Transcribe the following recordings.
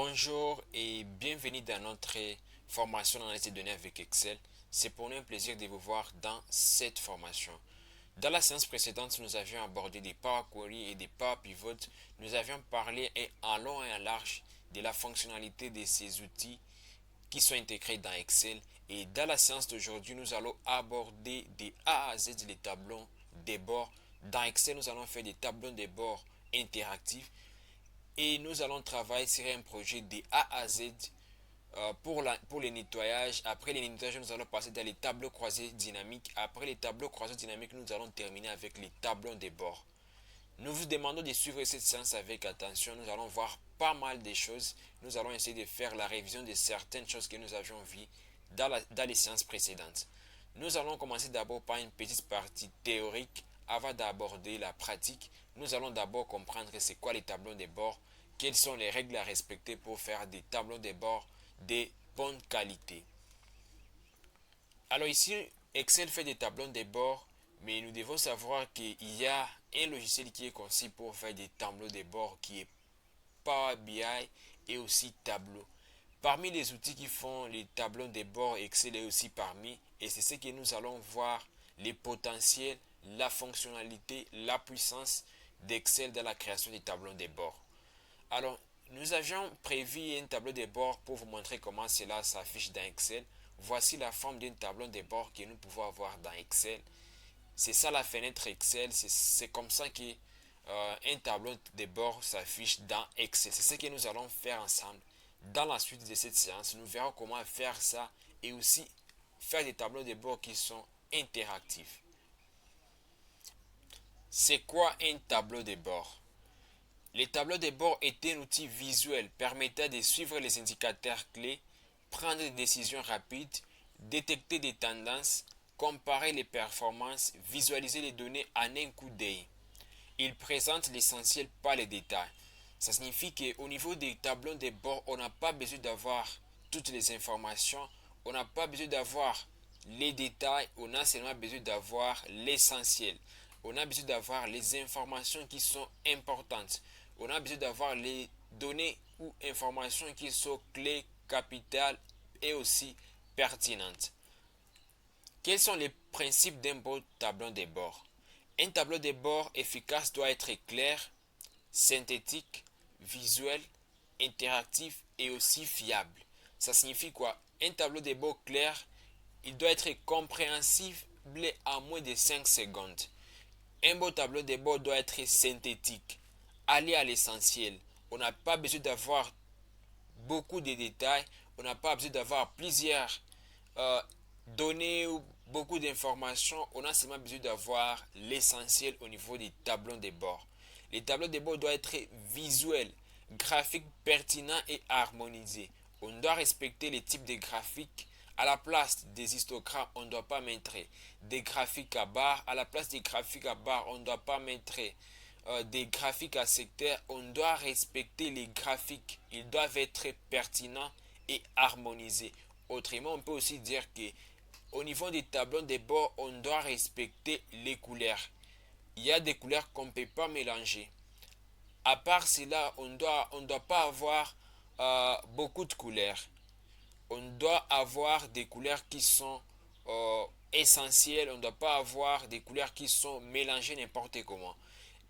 Bonjour et bienvenue dans notre formation d'analyse de données avec Excel. C'est pour nous un plaisir de vous voir dans cette formation. Dans la séance précédente, nous avions abordé des Power Query et des Power Pivot. Nous avions parlé en long et en large de la fonctionnalité de ces outils qui sont intégrés dans Excel. Et dans la séance d'aujourd'hui, nous allons aborder de A à Z les tableaux de bord. Dans Excel, nous allons faire des tableaux de bord interactifs. Et nous allons travailler sur un projet de A à Z pour les nettoyages. Après les nettoyages, nous allons passer dans les tableaux croisés dynamiques. Après les tableaux croisés dynamiques, nous allons terminer avec les tableaux de bord. Nous vous demandons de suivre cette séance avec attention. Nous allons voir pas mal de choses. Nous allons essayer de faire la révision de certaines choses que nous avions vues dans les séances précédentes. Nous allons commencer d'abord par une petite partie théorique avant d'aborder la pratique. Nous allons d'abord comprendre c'est quoi les tableaux de bord, quelles sont les règles à respecter pour faire des tableaux de bord de bonne qualité. Alors ici, Excel fait des tableaux de bord, mais nous devons savoir qu'il y a un logiciel qui est conçu pour faire des tableaux de bord qui est Power BI et aussi Tableau. Parmi les outils qui font les tableaux de bord, Excel est aussi parmi, et c'est ce que nous allons voir, les potentiels, la fonctionnalité, la puissance d'Excel dans la création des tableaux de bord. Alors, nous avions prévu un tableau de bord pour vous montrer comment cela s'affiche dans Excel. Voici la forme d'un tableau de bord que nous pouvons avoir dans Excel. C'est ça la fenêtre Excel, c'est comme ça que un tableau de bord s'affiche dans Excel. C'est ce que nous allons faire ensemble. Dans la suite de cette séance, nous verrons comment faire ça et aussi faire des tableaux de bord qui sont interactifs. C'est quoi un tableau de bord? Les tableaux de bord est un outil visuel permettant de suivre les indicateurs clés, prendre des décisions rapides, détecter des tendances, comparer les performances, visualiser les données en un coup d'œil. Il présente l'essentiel, pas les détails. Ça signifie qu'au niveau des tableaux de bord, on n'a pas besoin d'avoir toutes les informations, on n'a pas besoin d'avoir les détails, on a seulement besoin d'avoir l'essentiel. On a besoin d'avoir les informations qui sont importantes. On a besoin d'avoir les données ou informations qui sont clés, capitales et aussi pertinentes. Quels sont les principes d'un bon tableau de bord? Un tableau de bord efficace doit être clair, synthétique, visuel, interactif et aussi fiable. Ça signifie quoi? Un tableau de bord clair, il doit être compréhensible en moins de 5 secondes. Un beau tableau de bord doit être synthétique, aller à l'essentiel. On n'a pas besoin d'avoir beaucoup de détails, on n'a pas besoin d'avoir plusieurs données ou beaucoup d'informations, on a seulement besoin d'avoir l'essentiel au niveau des tableaux de bord. Les tableaux de bord doivent être visuels, graphiques pertinents et harmonisés. On doit respecter les types de graphiques. À la place des histogrammes, on ne doit pas mettre des graphiques à barres. À la place des graphiques à barres, on ne doit pas mettre des graphiques à secteur. On doit respecter les graphiques. Ils doivent être pertinents et harmonisés. Autrement, on peut aussi dire que au niveau des tableaux de bord, on doit respecter les couleurs. Il y a des couleurs qu'on ne peut pas mélanger. À part cela, on ne doit pas avoir beaucoup de couleurs. On doit avoir des couleurs qui sont essentielles. On ne doit pas avoir des couleurs qui sont mélangées n'importe comment.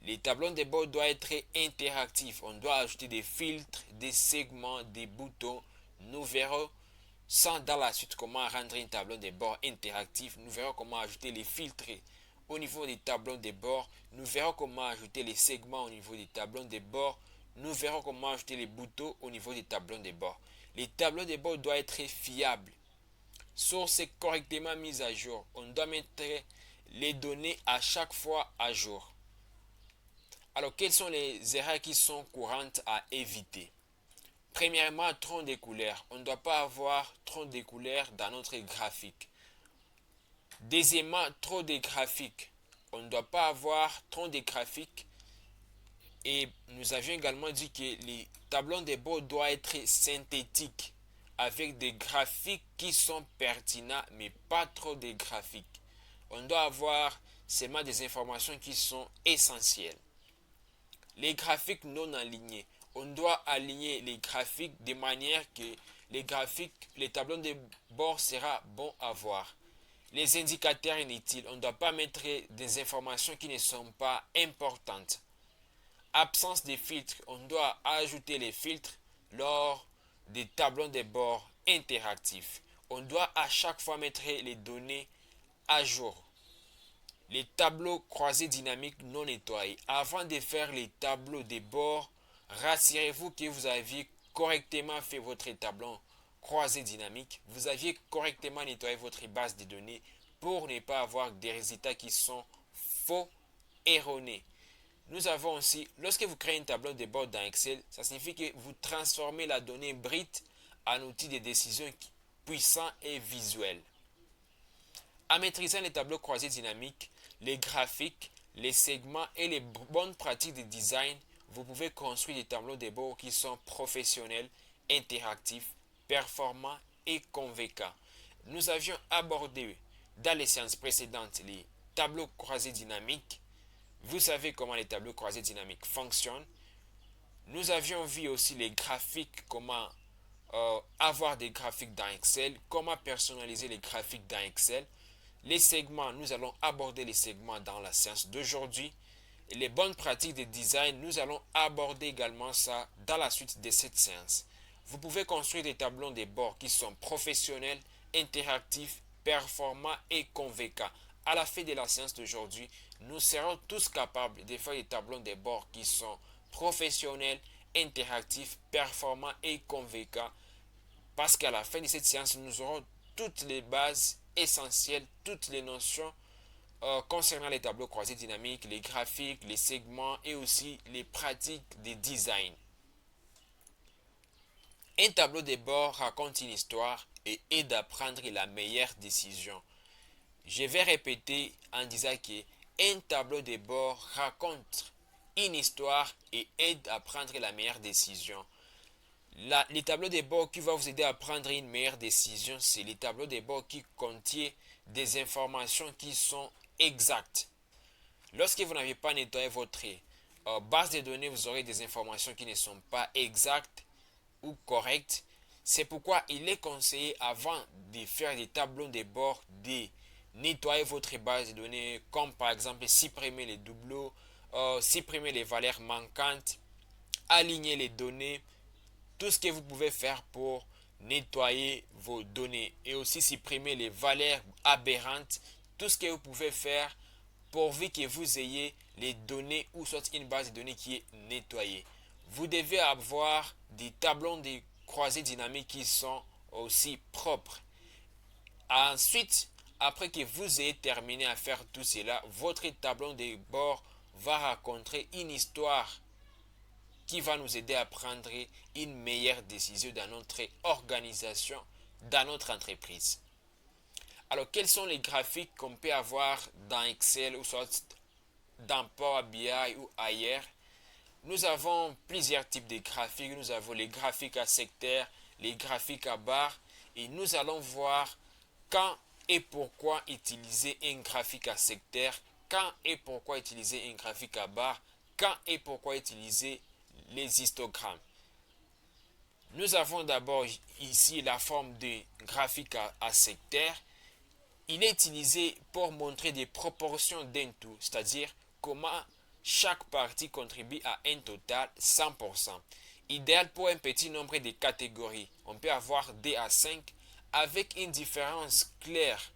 Les tableaux de bord doivent être interactifs. On doit ajouter des filtres, des segments, des boutons. Nous verrons sans dans la suite comment rendre un tableau de bord interactif. Nous verrons comment ajouter les filtres au niveau des tableaux de bord. Nous verrons comment ajouter les segments au niveau des tableaux de bord. Nous verrons comment ajouter les boutons au niveau des tableaux de bord. Les tableaux de bord doivent être fiables. Source correctement mise à jour. On doit mettre les données à chaque fois à jour. Alors, quelles sont les erreurs qui sont courantes à éviter? Premièrement, trop de couleurs. On ne doit pas avoir trop de couleurs dans notre graphique. Deuxièmement, trop de graphiques. On ne doit pas avoir trop de graphiques. Et nous avions également dit que les tableaux de bord doivent être synthétiques avec des graphiques qui sont pertinents mais pas trop de graphiques. On doit avoir seulement des informations qui sont essentielles. Les graphiques non alignés. on doit aligner les graphiques de manière que les tableaux de bord sera bon à voir. Les indicateurs inutiles, on ne doit pas mettre des informations qui ne sont pas importantes. Absence de filtres, on doit ajouter les filtres lors des tableaux de bord interactifs. On doit à chaque fois mettre les données à jour. Les tableaux croisés dynamiques non nettoyés. Avant de faire les tableaux de bord, rassurez-vous que vous aviez correctement fait votre tableau croisé dynamique. Vous aviez correctement nettoyé votre base de données pour ne pas avoir des résultats qui sont faux, erronés. Nous avons aussi, lorsque vous créez un tableau de bord dans Excel, ça signifie que vous transformez la donnée brute en outil de décision puissant et visuel. En maîtrisant les tableaux croisés dynamiques, les graphiques, les segments et les bonnes pratiques de design, vous pouvez construire des tableaux de bord qui sont professionnels, interactifs, performants et convaincants. Nous avions abordé dans les séances précédentes les tableaux croisés dynamiques. Vous savez comment les tableaux croisés dynamiques fonctionnent. Nous avions vu aussi les graphiques, comment avoir des graphiques dans Excel, comment personnaliser les graphiques dans Excel. Les segments, nous allons aborder les segments dans la séance d'aujourd'hui. Les bonnes pratiques de design, nous allons aborder également ça dans la suite de cette séance. Vous pouvez construire des tableaux de bord qui sont professionnels, interactifs, performants et convaincants. À la fin de la séance d'aujourd'hui, nous serons tous capables de faire des tableaux de bord qui sont professionnels, interactifs, performants et convaincants. Parce qu'à la fin de cette séance, nous aurons toutes les bases essentielles, toutes les notions concernant les tableaux croisés dynamiques, les graphiques, les segments et aussi les pratiques de design. Un tableau de bord raconte une histoire et aide à prendre la meilleure décision. Je vais répéter en disant que un tableau de bord raconte une histoire et aide à prendre la meilleure décision. Les tableaux de bord qui vont vous aider à prendre une meilleure décision, c'est les tableaux de bord qui contiennent des informations qui sont exactes. Lorsque vous n'avez pas nettoyé votre base de données, vous aurez des informations qui ne sont pas exactes ou correctes. C'est pourquoi il est conseillé, avant de faire des tableaux de bord, de nettoyer votre base de données, comme par exemple supprimer les doublons, supprimer les valeurs manquantes, aligner les données, tout ce que vous pouvez faire pour nettoyer vos données et aussi supprimer les valeurs aberrantes, tout ce que vous pouvez faire pourvu que vous ayez les données ou soit une base de données qui est nettoyée. Vous devez avoir des tableaux de croisés dynamiques qui sont aussi propres. Ensuite, après que vous ayez terminé à faire tout cela, votre tableau de bord va raconter une histoire qui va nous aider à prendre une meilleure décision dans notre organisation, dans notre entreprise. Alors, quels sont les graphiques qu'on peut avoir dans Excel ou soit dans Power BI ou ailleurs? Nous avons plusieurs types de graphiques. Nous avons les graphiques à secteur, les graphiques à barre et nous allons voir quand et pourquoi utiliser un graphique à secteur, quand et pourquoi utiliser un graphique à barre, quand et pourquoi utiliser les histogrammes. Nous avons d'abord ici la forme de graphique à secteur. Il est utilisé pour montrer des proportions d'un tout, c'est-à-dire comment chaque partie contribue à un total 100%. Idéal pour un petit nombre de catégories. On peut avoir 2 à 5 avec une différence claire,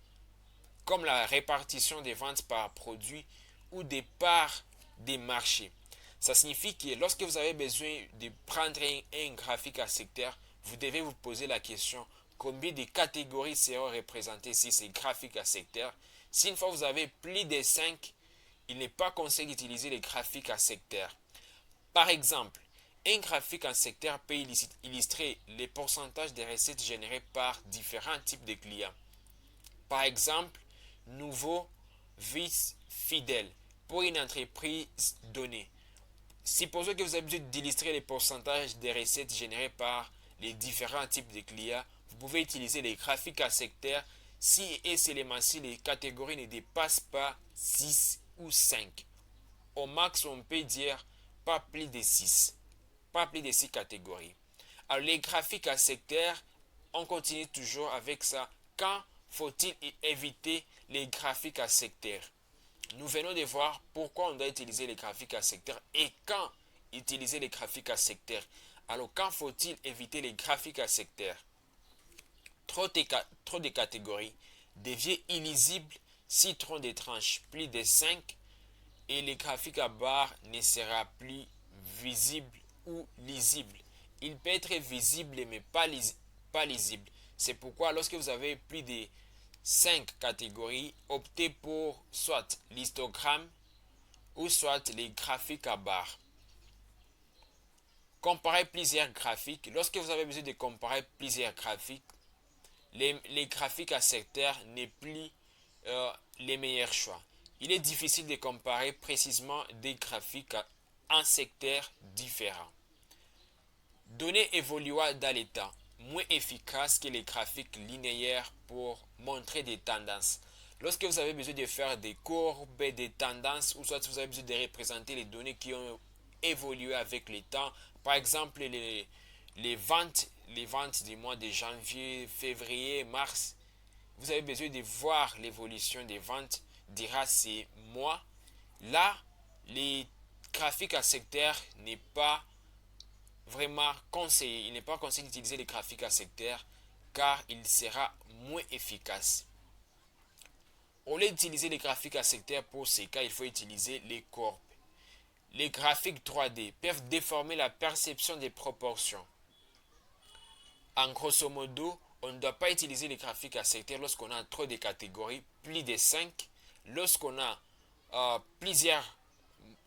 comme la répartition des ventes par produit ou des parts des marchés. Ça signifie que lorsque vous avez besoin de prendre un graphique à secteur, vous devez vous poser la question combien de catégories seront représentées si c'est graphique à secteur. Si une fois vous avez plus de 5, il n'est pas conseillé d'utiliser les graphiques à secteur. Par exemple, un graphique en secteur peut illustrer les pourcentages des recettes générées par différents types de clients. Par exemple, nouveau, vice, fidèle pour une entreprise donnée. Supposons que vous avez besoin d'illustrer les pourcentages des recettes générées par les différents types de clients. Vous pouvez utiliser les graphiques à secteur si et seulement si les catégories ne dépassent pas 6 ou 5. Au max, on peut dire pas plus de 6. pas plus de 6 catégories. Alors les graphiques à secteur, on continue toujours avec ça. Quand faut-il éviter les graphiques à secteur? Nous venons de voir pourquoi on doit utiliser les graphiques à secteur et quand utiliser les graphiques à secteur. Alors quand faut-il éviter les graphiques à secteur? Trop de catégories deviennent illisibles si trop de tranches, plus de 5, et les graphiques à barre ne sera plus visible ou lisible. Il peut être visible mais pas lisible. C'est pourquoi lorsque vous avez plus de 5 catégories, optez pour soit l'histogramme ou soit les graphiques à barre. Comparer plusieurs graphiques. Lorsque vous avez besoin de comparer plusieurs graphiques, les graphiques à secteur n'est plus les meilleurs choix. Il est difficile de comparer précisément des graphiques en secteurs différents. Données évoluant dans les temps, moins efficaces que les graphiques linéaires pour montrer des tendances. Lorsque vous avez besoin de faire des courbes, des tendances, ou soit vous avez besoin de représenter les données qui ont évolué avec le temps, par exemple les ventes du mois de janvier, février, mars, vous avez besoin de voir l'évolution des ventes durant ces mois. Là, les graphiques à secteur n'est pas vraiment conseillé. Il n'est pas conseillé d'utiliser les graphiques à secteur car il sera moins efficace. Au lieu d'utiliser les graphiques à secteur pour ces cas, il faut utiliser les courbes. Les graphiques 3D peuvent déformer la perception des proportions. En grosso modo, on ne doit pas utiliser les graphiques à secteur lorsqu'on a trop de catégories, plus de 5, lorsqu'on a plusieurs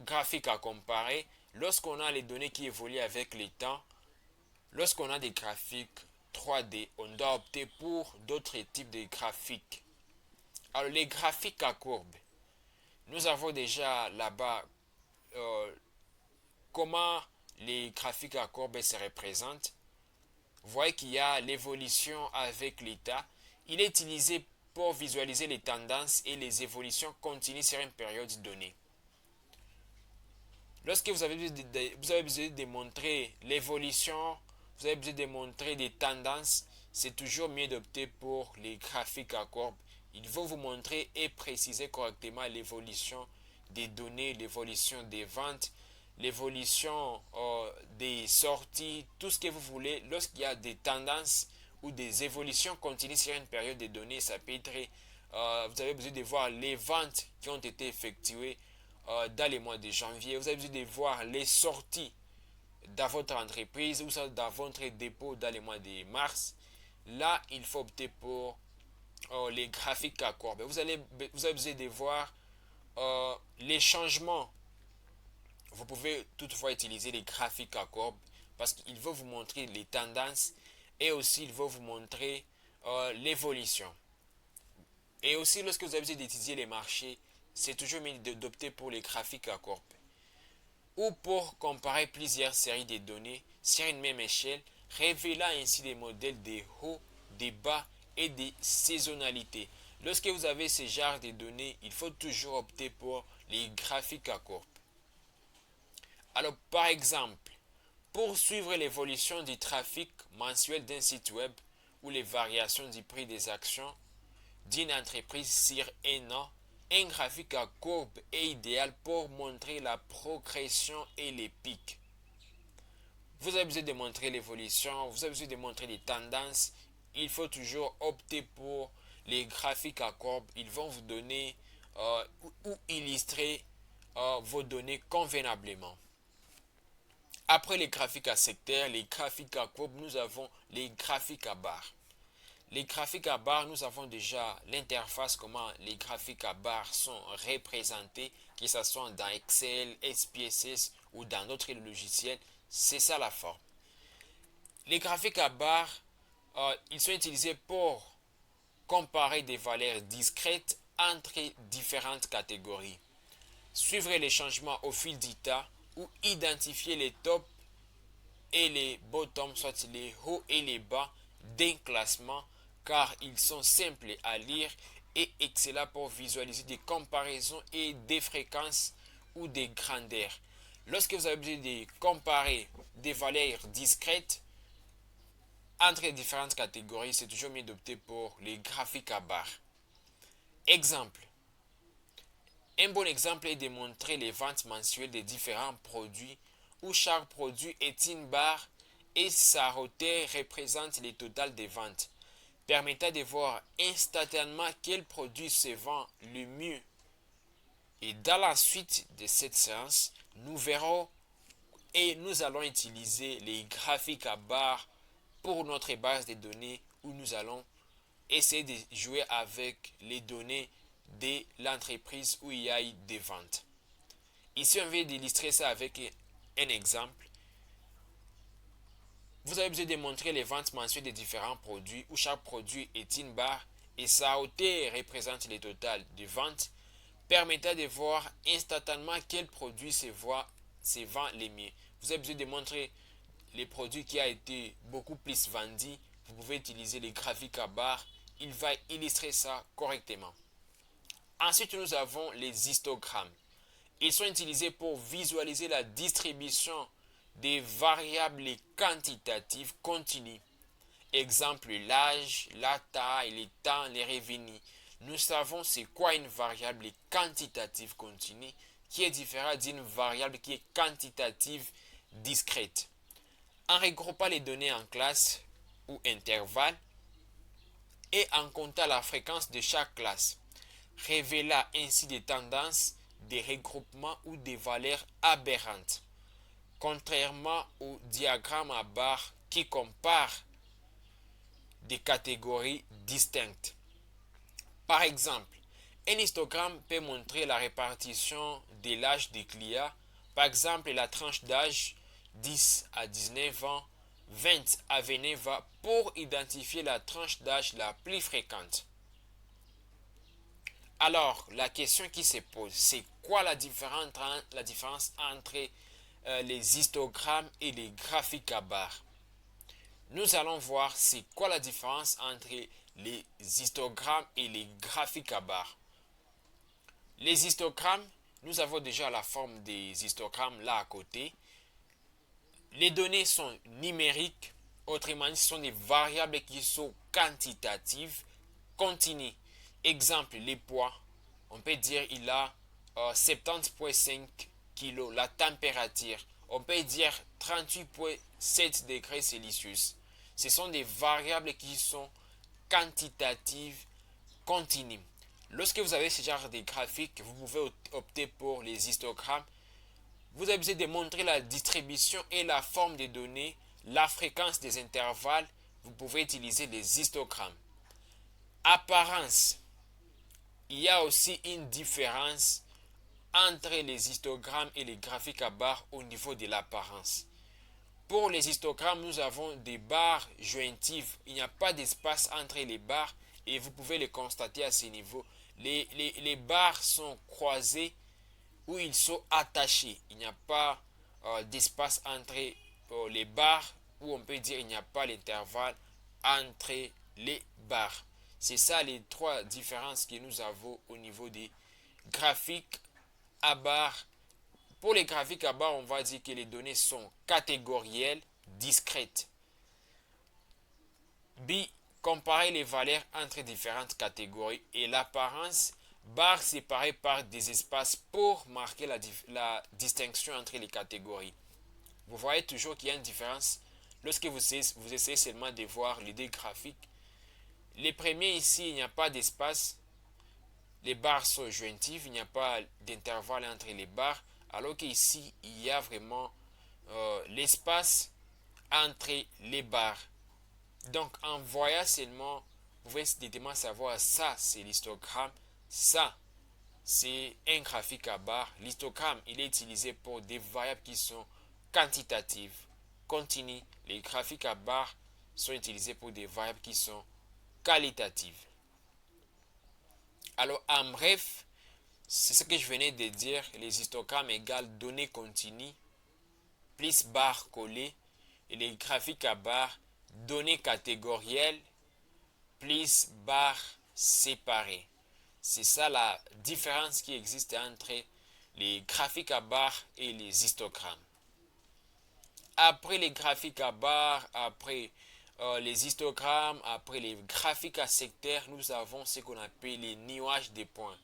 graphiques à comparer, lorsqu'on a les données qui évoluent avec le temps, lorsqu'on a des graphiques 3D, on doit opter pour d'autres types de graphiques. Alors les graphiques à courbe, nous avons déjà là-bas comment les graphiques à courbe se représentent. Vous voyez qu'il y a l'évolution avec l'état. Il est utilisé pour visualiser les tendances et les évolutions continues sur une période donnée. Lorsque vous avez besoin de montrer l'évolution, vous avez besoin de montrer des tendances, c'est toujours mieux d'opter pour les graphiques à courbe. Il faut vous montrer et préciser correctement l'évolution des données, l'évolution des ventes, l'évolution des sorties, tout ce que vous voulez. Lorsqu'il y a des tendances ou des évolutions continues sur une période de données, ça peut être, vous avez besoin de voir les ventes qui ont été effectuées dans les mois de janvier. Vous avez besoin de voir les sorties dans votre entreprise ou dans votre dépôt dans les mois de mars. Là, il faut opter pour les graphiques à courbe. Vous avez besoin de voir les changements. Vous pouvez toutefois utiliser les graphiques à courbe parce qu'il va vous montrer les tendances et aussi il va vous montrer l'évolution. Et aussi lorsque vous avez besoin d'étudier les marchés, c'est toujours mieux d'opter pour les graphiques à courbe ou pour comparer plusieurs séries de données sur une même échelle, révélant ainsi des modèles de hauts, des bas et des saisonnalités. Lorsque vous avez ce genre de données, il faut toujours opter pour les graphiques à courbe. Alors, par exemple, pour suivre l'évolution du trafic mensuel d'un site web ou les variations du prix des actions d'une entreprise sur un an, un graphique à courbe est idéal pour montrer la progression et les pics. Vous avez besoin de montrer l'évolution, vous avez besoin de montrer les tendances. Il faut toujours opter pour les graphiques à courbe. Ils vont vous donner ou illustrer vos données convenablement. Après les graphiques à secteur, les graphiques à courbe, nous avons les graphiques à barres. Les graphiques à barres, nous avons déjà l'interface, comment les graphiques à barres sont représentés, que ce soit dans Excel, SPSS ou dans d'autres logiciels. C'est ça la forme. Les graphiques à barres, ils sont utilisés pour comparer des valeurs discrètes entre différentes catégories, suivre les changements au fil du temps ou identifier les tops et les bottoms, soit les hauts et les bas d'un classement, car ils sont simples à lire et excellents pour visualiser des comparaisons et des fréquences ou des grandeurs. Lorsque vous avez besoin de comparer des valeurs discrètes entre les différentes catégories, c'est toujours mieux d'opter pour les graphiques à barres. Exemple. Un bon exemple est de montrer les ventes mensuelles des différents produits où chaque produit est une barre et sa hauteur représente le total des ventes, permettant de voir instantanément quel produit se vend le mieux. Et dans la suite de cette séance, nous verrons et nous allons utiliser les graphiques à barres pour notre base de données où nous allons essayer de jouer avec les données de l'entreprise où il y a eu des ventes. Ici, on vient d'illustrer ça avec un exemple. Vous avez besoin de montrer les ventes mensuelles des différents produits où chaque produit est une barre et sa hauteur représente le total de ventes, permettant de voir instantanément quel produit se vend le mieux. Vous avez besoin de montrer les produits qui a été beaucoup plus vendus. Vous pouvez utiliser les graphiques à barres. Il va illustrer ça correctement. Ensuite, nous avons les histogrammes. Ils sont utilisés pour visualiser la distribution des variables quantitatives continues. Exemple, l'âge, la taille, le temps, les revenus. Nous savons c'est quoi une variable quantitative continue qui est différente d'une variable qui est quantitative discrète. En regroupant les données en classe ou intervalles et en comptant la fréquence de chaque classe, révéla ainsi des tendances, des regroupements ou des valeurs aberrantes, contrairement au diagramme à barres qui compare des catégories distinctes. Par exemple, un histogramme peut montrer la répartition de l'âge des clients, par exemple la tranche d'âge 10 à 19 ans, 20 à 29 ans, pour identifier la tranche d'âge la plus fréquente. Alors, la question qui se pose, c'est quoi la différence entre les histogrammes et les graphiques à barres? Nous allons voir c'est quoi la différence entre les histogrammes et les graphiques à barres. Les histogrammes, nous avons déjà la forme des histogrammes là à côté. Les données sont numériques, autrement dit, ce sont des variables qui sont quantitatives, continues. Exemple, les poids. On peut dire il a 70,5 kg. La température, on peut dire 38,7 degrés Celsius. Ce sont des variables qui sont quantitatives, continues. Lorsque vous avez ce genre de graphique, vous pouvez opter pour les histogrammes. Vous avez besoin de montrer la distribution et la forme des données, la fréquence des intervalles. Vous pouvez utiliser les histogrammes. Apparence. Il y a aussi une différence entre les histogrammes et les graphiques à barres au niveau de l'apparence. Pour les histogrammes, nous avons des barres jointives. Il n'y a pas d'espace entre les barres et vous pouvez le constater à ce niveau. Les barres sont croisées ou ils sont attachés. Il n'y a pas d'espace entre les barres ou on peut dire il n'y a pas l'intervalle entre les barres. C'est ça les trois différences que nous avons au niveau des graphiques à barres. Pour les graphiques à barres, on va dire que les données sont catégorielles, discrètes. B. Comparer les valeurs entre différentes catégories et l'apparence. Barres séparées par des espaces pour marquer la distinction entre les catégories. Vous voyez toujours qu'il y a une différence lorsque vous essayez seulement de voir les deux graphiques. Les premiers ici, il n'y a pas d'espace. Les barres sont jointives, il n'y a pas d'intervalle entre les barres. Alors qu'ici, il y a vraiment l'espace entre les barres. Donc, en voyant seulement, vous pouvez directement savoir ça, c'est l'histogramme. Ça, c'est un graphique à barres. L'histogramme, il est utilisé pour des variables qui sont quantitatives, continues. Les graphiques à barres sont utilisés pour des variables qui sont qualitatives. Alors, en bref, c'est ce que je venais de dire. Les histogrammes égale données continues plus barres collées. Et les graphiques à barres, données catégorielles plus barres séparées. C'est ça la différence qui existe entre les graphiques à barres et les histogrammes. Après les graphiques à barres, après les histogrammes, après les graphiques à secteurs, nous avons ce qu'on appelle les nuages de points.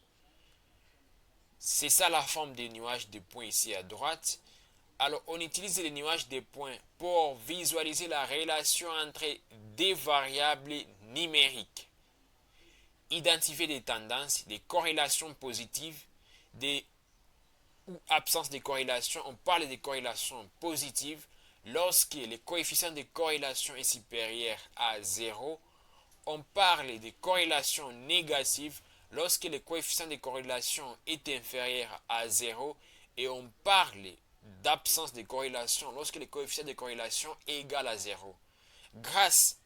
C'est ça la forme des nuages de points ici à droite. Alors, on utilise les nuages de points pour visualiser la relation entre des variables numériques, identifier des tendances, des corrélations positives, des ou absence de corrélation. On parle de corrélations positives lorsque le coefficient de corrélation est supérieur à 0. On parle de corrélation négative lorsque le coefficient de corrélation est inférieur à 0. Et on parle d'absence de corrélation lorsque le coefficient de corrélation est égal à 0. Grâce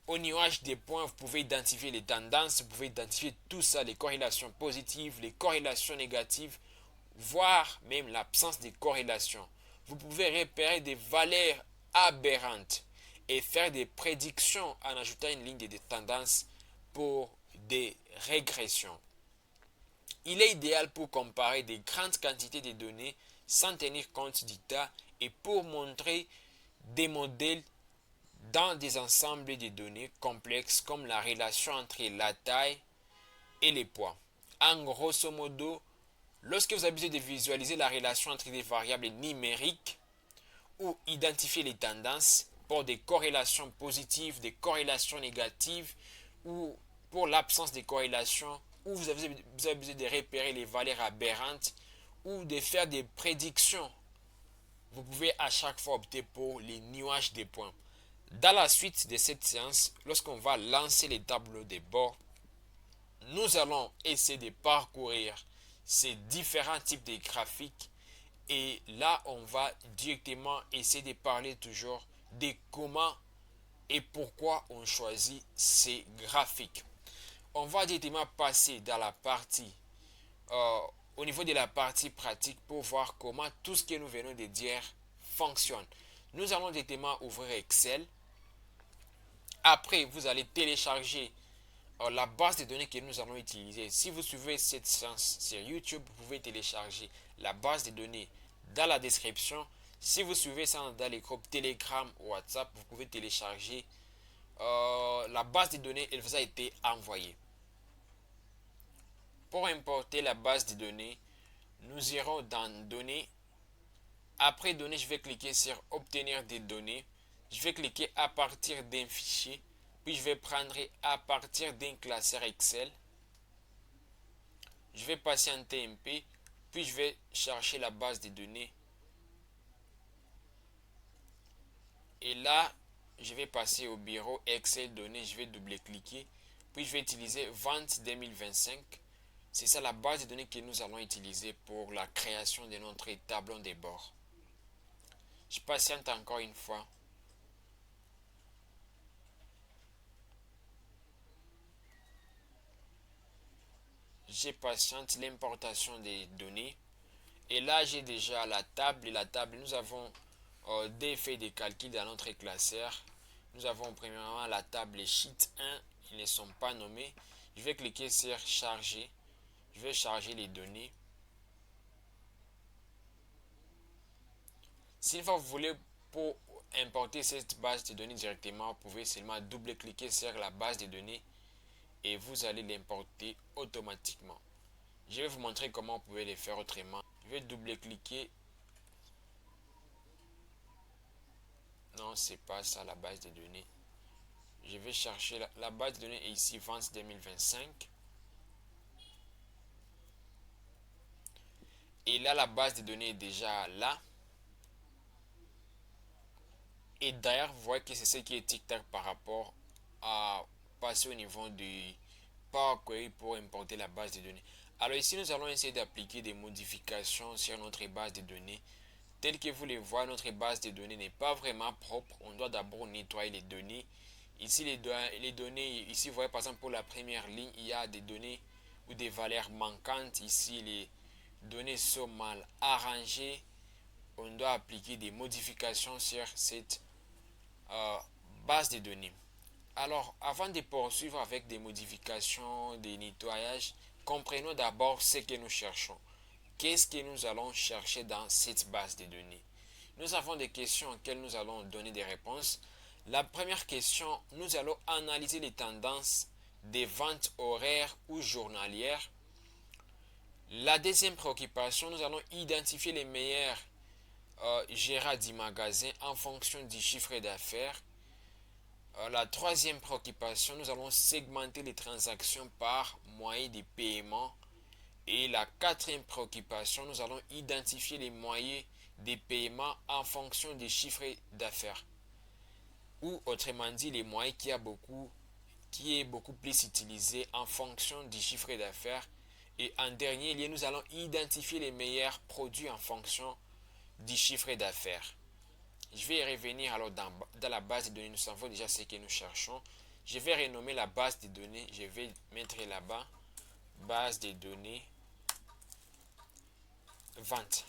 au nuage des points, vous pouvez identifier les tendances, vous pouvez identifier tout ça, les corrélations positives, les corrélations négatives, voire même l'absence de corrélation. Vous pouvez repérer des valeurs aberrantes et faire des prédictions en ajoutant une ligne de tendance pour des régressions. Il est idéal pour comparer des grandes quantités de données sans tenir compte du tas et pour montrer des modèles dans des ensembles de données complexes comme la relation entre la taille et les poids. En grosso modo, lorsque vous avez besoin de visualiser la relation entre des variables numériques ou identifier les tendances pour des corrélations positives, des corrélations négatives ou pour l'absence de corrélation, ou vous avez besoin de repérer les valeurs aberrantes ou de faire des prédictions, vous pouvez à chaque fois opter pour les nuages de points. Dans la suite de cette séance, lorsqu'on va lancer les tableaux de bord, nous allons essayer de parcourir ces différents types de graphiques et là on va directement essayer de parler toujours de comment et pourquoi on choisit ces graphiques. On va directement passer dans la partie au niveau de la partie pratique pour voir comment tout ce que nous venons de dire fonctionne. Nous allons directement ouvrir Excel. Après, vous allez télécharger la base de données que nous allons utiliser. Si vous suivez cette séance sur YouTube, vous pouvez télécharger la base de données dans la description. Si vous suivez ça dans les groupes Telegram ou WhatsApp, vous pouvez télécharger la base de données. Elle vous a été envoyée. Pour importer la base de données, nous irons dans Données. Après Données, je vais cliquer sur Obtenir des données. Je vais cliquer à partir d'un fichier. Puis je vais prendre à partir d'un classeur Excel. Je vais passer en TMP. Puis je vais chercher la base de données. Et là, je vais passer au bureau Excel données. Je vais double-cliquer. Puis je vais utiliser Vente 2025. C'est ça la base de données que nous allons utiliser pour la création de notre tableau de bord. Je patiente encore une fois. Je patiente l'importation des données. Et là, j'ai déjà la table. Et la table, nous avons des faits de calcul dans notre classeur. Nous avons premièrement la table Sheet 1. Ils ne sont pas nommés. Je vais cliquer sur Charger. Je vais charger les données. Si vous voulez pour importer cette base de données directement, vous pouvez seulement double-cliquer sur la base de données et vous allez l'importer automatiquement. Je vais vous montrer comment vous pouvez le faire autrement. Je vais double-cliquer. Non, c'est pas ça la base de données. Je vais chercher la base de données est ici, Vente 2025. Et là, la base de données est déjà là. Et d'ailleurs, vous voyez que c'est ce qui est tic-tac par rapport à passer au niveau du Power Query pour importer la base de données. Alors ici, nous allons essayer d'appliquer des modifications sur notre base de données. Tel que vous le voyez, notre base de données n'est pas vraiment propre. On doit d'abord nettoyer les données. Ici, les données, ici, vous voyez par exemple pour la première ligne, il y a des données ou des valeurs manquantes. Ici, les données sont mal arrangées. On doit appliquer des modifications sur cette base de données. Alors, avant de poursuivre avec des modifications, des nettoyages, comprenons d'abord ce que nous cherchons. qu'est-ce que nous allons chercher dans cette base de données? Nous avons des questions auxquelles nous allons donner des réponses. La première question, nous allons analyser les tendances des ventes horaires ou journalières. La deuxième préoccupation, nous allons identifier les meilleurs gérants du magasin en fonction du chiffre d'affaires. La troisième préoccupation, nous allons segmenter les transactions par moyen de paiement. Et la quatrième préoccupation, nous allons identifier les moyens de paiement en fonction des chiffres d'affaires. Ou autrement dit, les moyens qui est beaucoup plus utilisé en fonction du chiffre d'affaires. Et en dernier lieu, nous allons identifier les meilleurs produits en fonction du chiffre d'affaires. Je vais y revenir alors dans la base de données. Nous savons déjà ce que nous cherchons. Je vais renommer la base de données. Je vais mettre là-bas base de données vente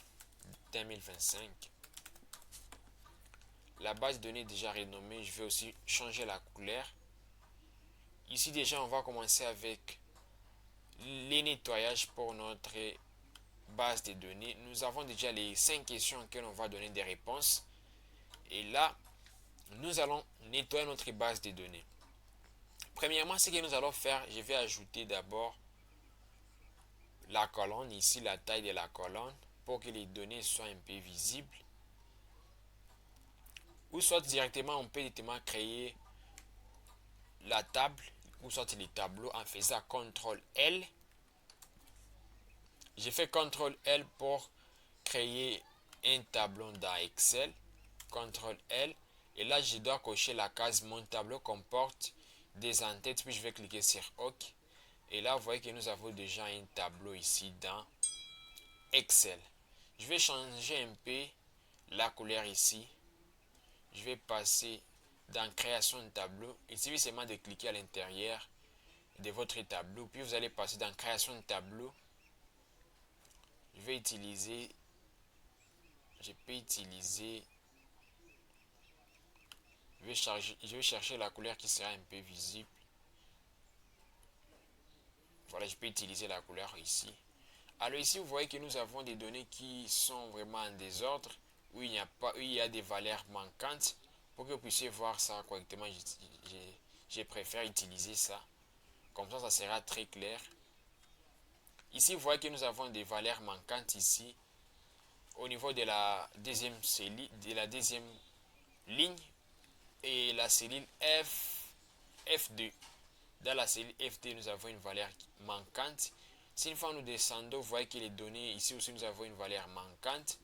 2025. La base de données est déjà renommée. Je vais aussi changer la couleur. Ici déjà, on va commencer avec les nettoyages pour notre base de données. Nous avons déjà les 5 questions auxquelles on va donner des réponses. Et là, nous allons nettoyer notre base de données. Premièrement, ce que nous allons faire, je vais ajouter d'abord la colonne, ici la taille de la colonne, pour que les données soient un peu visibles. Ou soit directement, on peut directement créer la table, ou soit les tableaux en faisant CTRL L. J'ai fait CTRL L pour créer un tableau dans Excel. CTRL L. Et là, je dois cocher la case mon tableau comporte des entêtes. Puis je vais cliquer sur OK. Et là, vous voyez que nous avons déjà un tableau ici dans Excel. Je vais changer un peu la couleur ici. Je vais passer dans création de tableau. Il suffit seulement de cliquer à l'intérieur de votre tableau. Puis vous allez passer dans création de tableau. Je peux utiliser je vais chercher la couleur qui sera un peu visible. Voilà, je peux utiliser la couleur ici. Alors ici, vous voyez que nous avons des données qui sont vraiment en désordre, où il y a des valeurs manquantes. Pour que vous puissiez voir ça correctement, je préfère utiliser ça. Comme ça sera très clair. Ici, vous voyez que nous avons des valeurs manquantes ici. Au niveau de la deuxième ligne et la cellule F2. Dans la cellule F2, nous avons une valeur manquante. Si une fois nous descendons, vous voyez que les données, ici aussi nous avons une valeur manquante.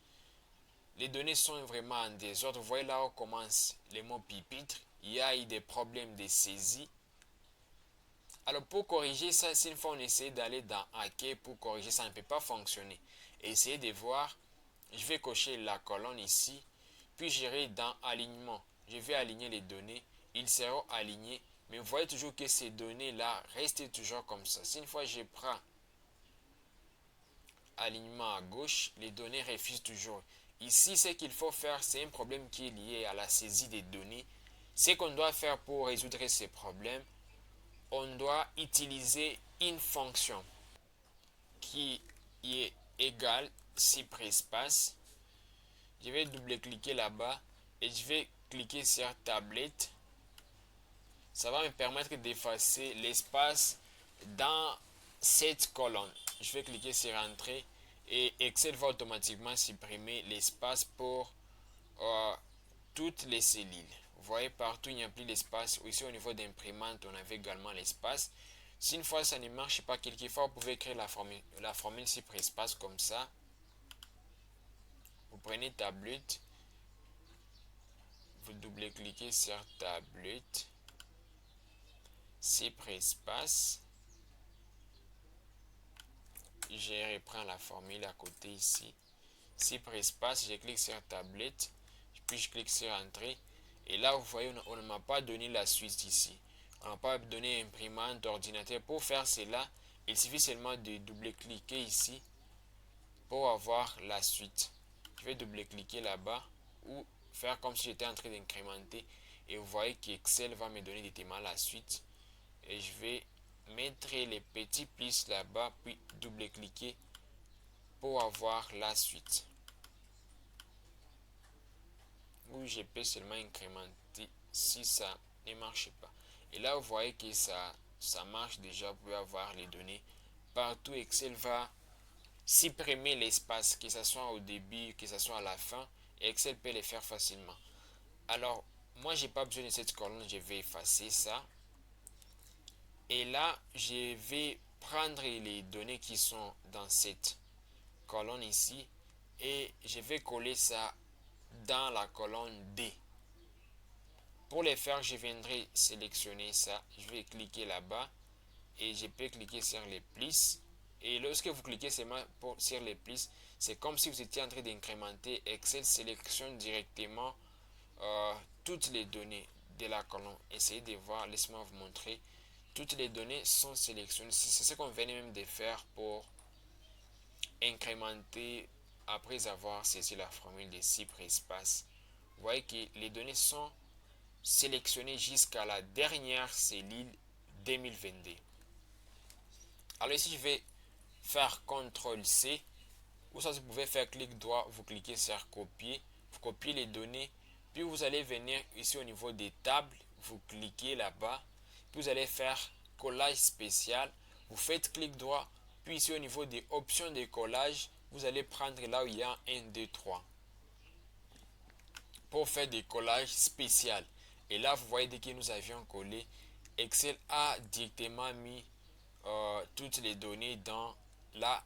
Les données sont vraiment en désordre. Vous voyez là où commence les mots pupitre. Il y a eu des problèmes de saisie. Alors pour corriger ça, si une fois on essaie d'aller dans Hacker pour corriger ça, ne peut pas fonctionner. Essayez de voir. Je vais cocher la colonne ici. Puis j'irai dans alignement. Je vais aligner les données. Ils seront alignés. Mais vous voyez toujours que ces données-là restent toujours comme ça. Si une fois je prends alignement à gauche, les données refusent toujours. Ici, ce qu'il faut faire, c'est un problème qui est lié à la saisie des données. Ce qu'on doit faire pour résoudre ces problèmes, on doit utiliser une fonction qui est égale espace. Je vais double-cliquer là-bas et je vais cliquer sur tablette. Ça va me permettre d'effacer l'espace dans cette colonne. Je vais cliquer sur entrée et Excel va automatiquement supprimer l'espace pour toutes les cellules. Vous voyez partout il n'y a plus d'espace. Ici au niveau d'imprimante on avait également l'espace. Si une fois ça ne marche pas, quelquefois vous pouvez créer la formule espace comme ça. Vous prenez tablette, vous double-cliquez sur tablette, espace. Je reprends la formule à côté ici. Espace, je clique sur tablette, puis je clique sur entrée. Et là, vous voyez, on ne m'a pas donné la suite ici. On n'a pas donné imprimante, ordinateur. Pour faire cela, il suffit seulement de double-cliquer ici pour avoir la suite. Je vais double-cliquer là-bas ou faire comme si j'étais en train d'incrémenter. Et vous voyez qu'Excel va me donner directement la suite. Et je vais mettre les petits plus là-bas, puis double-cliquer pour avoir la suite. Où je peux seulement incrémenter si ça ne marche pas. Et là, vous voyez que ça marche déjà. Vous pouvez avoir les données partout. Excel va supprimer l'espace, que ce soit au début, que ce soit à la fin. Et Excel peut les faire facilement. Alors, moi, j'ai pas besoin de cette colonne. Je vais effacer ça. Et là, je vais prendre les données qui sont dans cette colonne ici. Et je vais coller ça dans la colonne D. Pour les faire, je viendrai sélectionner ça. Je vais cliquer là-bas et je peux cliquer sur les plis. Et lorsque vous cliquez seulement sur les plis, c'est comme si vous étiez en train d'incrémenter. Excel sélectionne directement toutes les données de la colonne. Essayez de voir, laissez-moi vous montrer. Toutes les données sont sélectionnées. C'est ce qu'on venait même de faire pour incrémenter après avoir saisi la formule de cypre espace. Vous voyez que les données sont sélectionnées jusqu'à la dernière cellule 2022. Alors ici, je vais faire CTRL-C. Ou ça, vous pouvez faire clic droit, vous cliquez sur copier, vous copiez les données, puis vous allez venir ici au niveau des tables, vous cliquez là-bas, puis vous allez faire collage spécial, vous faites clic droit, puis ici au niveau des options de collage, vous allez prendre là où il y a 1, 2, 3 pour faire des collages spéciaux. Et là, vous voyez, dès que nous avions collé, Excel a directement mis toutes les données dans la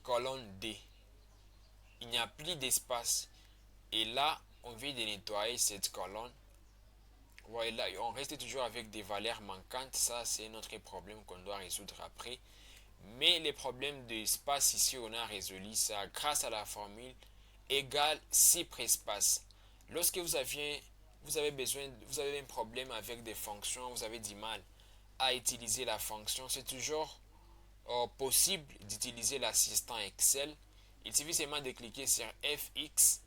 colonne D. Il n'y a plus d'espace. Et là, on vient de nettoyer cette colonne. Voilà, on reste toujours avec des valeurs manquantes. Ça, c'est notre problème qu'on doit résoudre après. Mais les problèmes d'espace ici, on a résolu ça grâce à la formule égale cypre espace. Lorsque vous avez un problème avec des fonctions, vous avez du mal à utiliser la fonction, c'est toujours possible d'utiliser l'assistant Excel. Il suffit seulement de cliquer sur FX.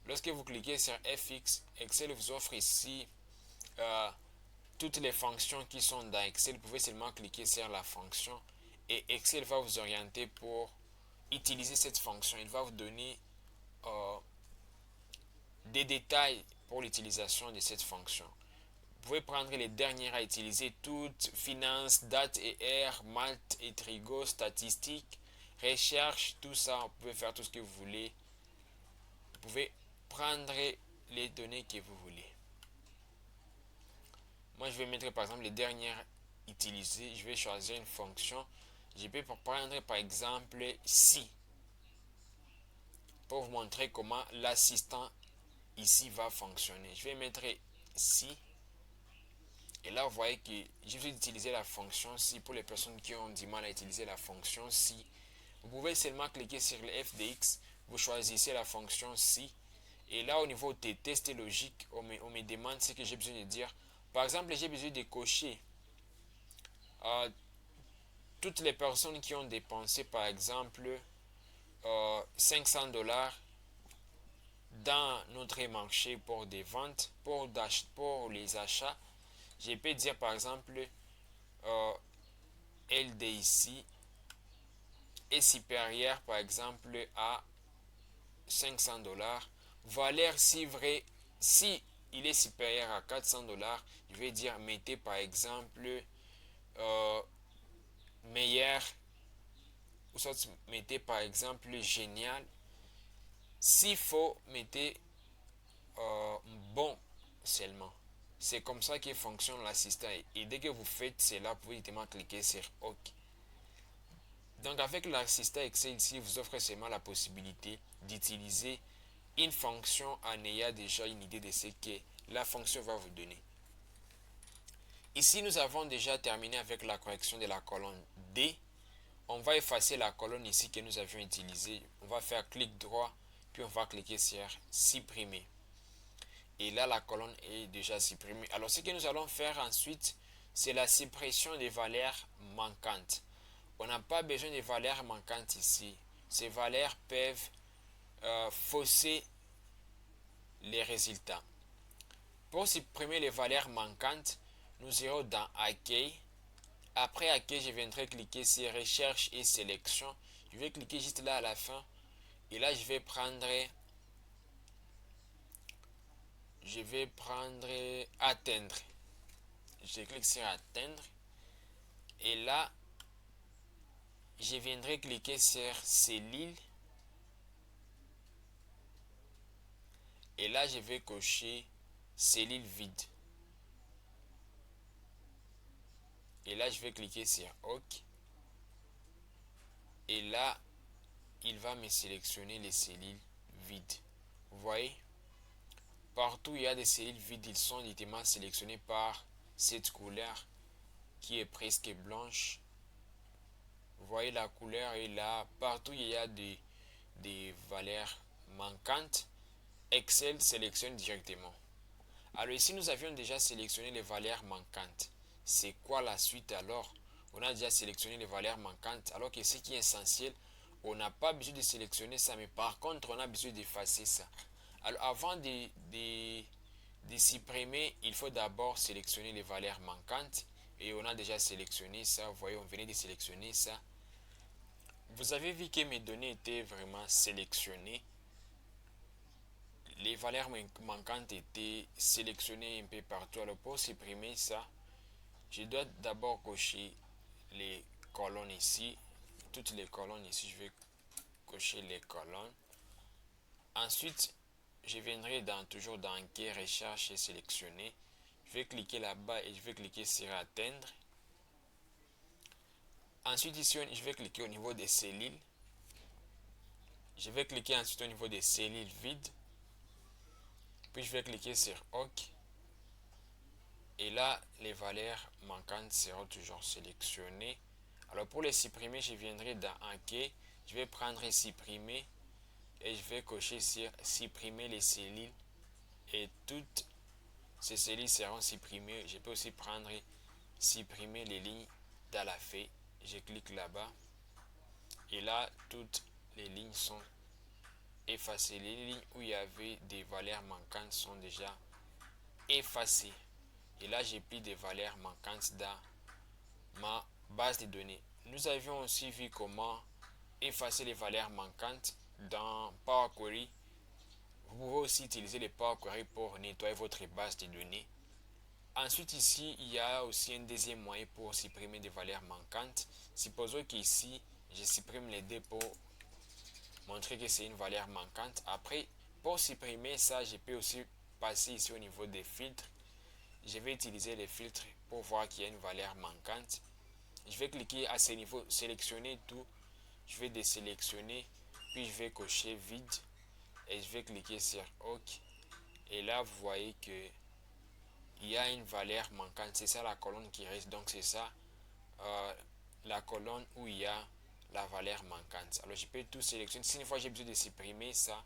Lorsque vous cliquez sur FX, Excel vous offre ici toutes les fonctions qui sont dans Excel. Vous pouvez seulement cliquer sur la fonction et Excel va vous orienter pour utiliser cette fonction. Il va vous donner des détails pour l'utilisation de cette fonction. Vous pouvez prendre les dernières à utiliser toutes, finance, date et heure, maths et trigo, statistiques, recherche, tout ça. Vous pouvez faire tout ce que vous voulez. Vous pouvez prendre les données que vous voulez. Moi, je vais mettre par exemple les dernières utilisées. Je vais choisir une fonction. Je peux prendre par exemple si pour vous montrer comment l'assistant ici va fonctionner. Je vais mettre si. Et là, vous voyez que je vais utiliser la fonction si pour les personnes qui ont du mal à utiliser la fonction si. Vous pouvez seulement cliquer sur le FDX. Vous choisissez la fonction si. Et là, au niveau des tests logiques, on me demande ce que j'ai besoin de dire. Par exemple, j'ai besoin de cocher toutes les personnes qui ont dépensé, par exemple, 500$ dans notre marché pour des ventes, pour les achats. Je peux dire, par exemple, LD ici est supérieur, par exemple, à 500$. Valeur si vrai, si il est supérieur à 400$, je vais dire mettez par exemple meilleur, ou soit mettez par exemple génial. S'il faut, mettez bon seulement. C'est comme ça que fonctionne l'assistant. Et dès que vous faites cela, vous pouvez directement cliquer sur OK. Donc avec l'assistant Excel ici, vous offre seulement la possibilité d'utiliser une fonction en ayant déjà une idée de ce que la fonction va vous donner. Ici, nous avons déjà terminé avec la correction de la colonne D. On va effacer la colonne ici que nous avions utilisée. On va faire clic droit, puis on va cliquer sur supprimer. Et là, la colonne est déjà supprimée. Alors, ce que nous allons faire ensuite, c'est la suppression des valeurs manquantes. On n'a pas besoin de valeurs manquantes ici. Ces valeurs peuvent fausser les résultats. Pour supprimer les valeurs manquantes, nous irons dans Accueil. Après Accueil, je viendrai cliquer sur Recherche et Sélection. Je vais cliquer juste là à la fin. Et là, je vais prendre atteindre. Je clique sur atteindre. Et là, je viendrai cliquer sur cellule. Et là, je vais cocher cellule vide. Et là, je vais cliquer sur OK. Et là, il va me sélectionner les cellules vides. Vous voyez? Partout où il y a des cellules vides, ils sont directement sélectionnés par cette couleur qui est presque blanche. Vous voyez la couleur est là. Partout où il y a des valeurs manquantes, Excel sélectionne directement. Alors ici, nous avions déjà sélectionné les valeurs manquantes. C'est quoi la suite alors? On a déjà sélectionné les valeurs manquantes, alors que ce qui est essentiel, on n'a pas besoin de sélectionner ça, mais par contre, on a besoin d'effacer ça. Alors avant de supprimer, il faut d'abord sélectionner les valeurs manquantes. Et on a déjà sélectionné ça. Vous voyez, on venait de sélectionner ça. Vous avez vu que mes données étaient vraiment sélectionnées. Les valeurs manquantes étaient sélectionnées un peu partout. Alors pour supprimer ça, je dois d'abord cocher les colonnes ici. Toutes les colonnes ici, je vais cocher les colonnes. Ensuite, je viendrai toujours dans Quai recherche et sélectionner. Je vais cliquer là-bas et je vais cliquer sur atteindre. Ensuite ici, je vais cliquer au niveau des cellules. Je vais cliquer ensuite au niveau des cellules vides. Puis je vais cliquer sur OK. Et là, les valeurs manquantes seront toujours sélectionnées. Alors pour les supprimer, je viendrai dans OK. Je vais prendre supprimer. Et je vais cocher sur supprimer les cellules. Et toutes ces cellules seront supprimées. Je peux aussi prendre supprimer les lignes dans la feuille. Je clique là-bas. Et là, toutes les lignes sont effacées. Les lignes où il y avait des valeurs manquantes sont déjà effacées. Et là, j'ai pris des valeurs manquantes dans ma base de données. Nous avions aussi vu comment effacer les valeurs manquantes dans Power Query. Vous pouvez aussi utiliser les Power Query pour nettoyer votre base de données. Ensuite, ici, il y a aussi un deuxième moyen pour supprimer des valeurs manquantes. Supposons qu'ici, je supprime les deux pour montrer que c'est une valeur manquante. Après, pour supprimer ça, je peux aussi passer ici au niveau des filtres. Je vais utiliser les filtres pour voir qu'il y a une valeur manquante. Je vais cliquer à ce niveau, sélectionner tout. Je vais désélectionner, puis je vais cocher vide et je vais cliquer sur OK. Et là, vous voyez que il y a une valeur manquante. C'est ça la colonne qui reste. Donc, c'est ça la colonne où il y a la valeur manquante. Alors, je peux tout sélectionner. Si une fois j'ai besoin de supprimer ça,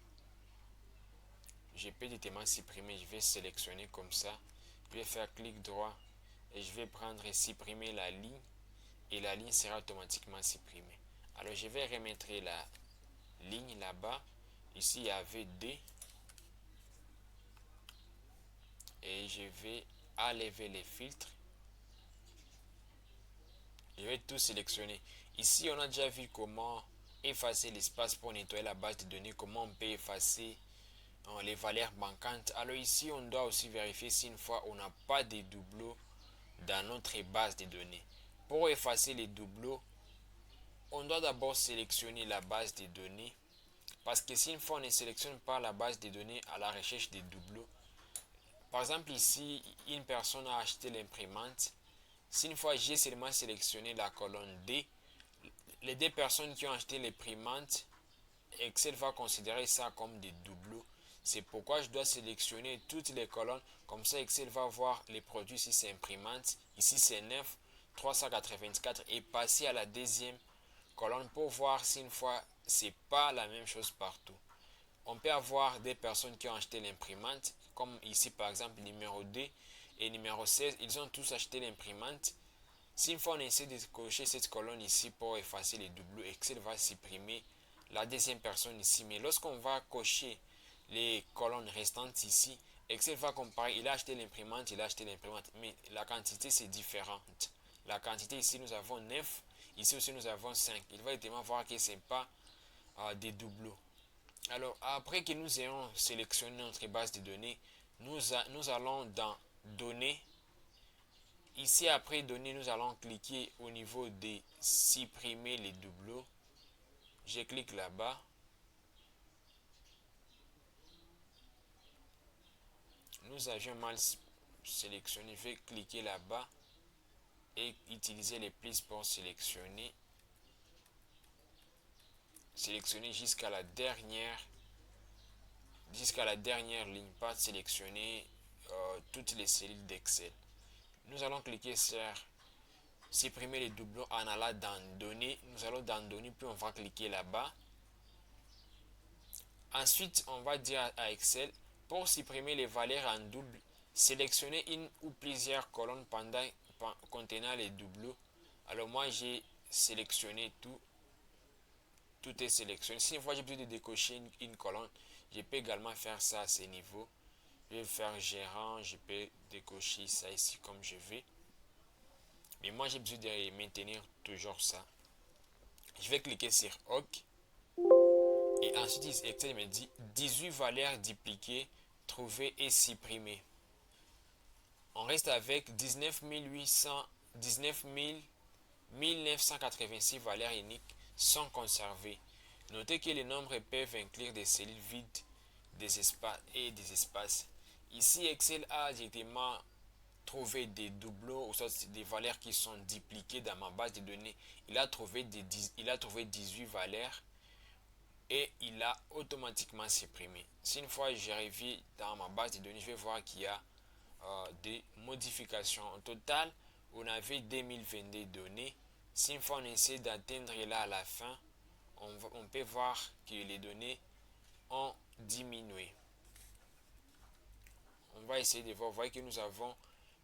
je peux directement supprimer. Je vais sélectionner comme ça. Je vais faire clic droit et je vais prendre et supprimer la ligne. Et la ligne sera automatiquement supprimée. Alors, je vais remettre la ligne là-bas. Ici, il y avait D. Et je vais enlever les filtres. Je vais tout sélectionner. Ici, on a déjà vu comment effacer l'espace pour nettoyer la base de données, comment on peut effacer les valeurs manquantes. Alors ici, on doit aussi vérifier si une fois on n'a pas de doublons dans notre base de données. Pour effacer les doublons, on doit d'abord sélectionner la base de données. Parce que si une fois on ne sélectionne pas la base de données à la recherche des doublons, par exemple ici, une personne a acheté l'imprimante. Si une fois j'ai seulement sélectionné la colonne D, les deux personnes qui ont acheté l'imprimante, Excel va considérer ça comme des doublons. C'est pourquoi je dois sélectionner toutes les colonnes. Comme ça, Excel va voir les produits. Ici, c'est imprimante. Ici, c'est 9, 384. Et passer à la deuxième colonne pour voir si une fois, c'est pas la même chose partout. On peut avoir des personnes qui ont acheté l'imprimante, comme ici par exemple numéro 2 et numéro 16, ils ont tous acheté l'imprimante. Si une fois on essaie de cocher cette colonne ici pour effacer les doublons, Excel va supprimer la deuxième personne ici. Mais lorsqu'on va cocher les colonnes restantes ici, Excel va comparer, il a acheté l'imprimante, il a acheté l'imprimante, mais la quantité c'est différente. La quantité ici, nous avons 9 Ici aussi, nous avons 5. Il va évidemment voir que ce n'est pas des doublons. Alors, après que nous ayons sélectionné notre base de données, nous allons dans Données. Ici, après Données, nous allons cliquer au niveau de supprimer les doublons. Je clique là-bas. Nous avions mal sélectionné. Je vais cliquer là-bas et utiliser les plus pour sélectionner. Sélectionner jusqu'à la dernière ligne, pas sélectionner toutes les cellules d'Excel. Nous allons cliquer sur supprimer les doublons en allant dans Données. Nous allons dans Données, puis on va cliquer là-bas. Ensuite, on va dire à Excel, pour supprimer les valeurs en double, sélectionnez une ou plusieurs colonnes contenant les doublons. Alors moi, j'ai sélectionné tout. Tout est sélectionné. Si une fois j'ai besoin de décocher une colonne, je peux également faire ça à ce niveau. Je vais faire gérant, je peux décocher ça ici comme je veux. Mais moi j'ai besoin de maintenir toujours ça. Je vais cliquer sur OK. Et ensuite Excel me dit 18 valeurs dupliquées, trouvées et supprimées. On reste avec 19 valeurs uniques sont conservées. Notez que les nombres peuvent inclure des cellules vides, des espaces et des espaces. Ici, Excel a directement trouvé des doublons, ou soit des valeurs qui sont dupliquées dans ma base de données. Il a trouvé 18 valeurs et il a automatiquement supprimé. Si une fois je reviens dans ma base de données, je vais voir qu'il y a des modifications. Au total, on avait 2022 données. Si une fois on essaie d'atteindre là à la fin, on peut voir que les données ont diminué. On va essayer de voir. Vous voyez que nous avons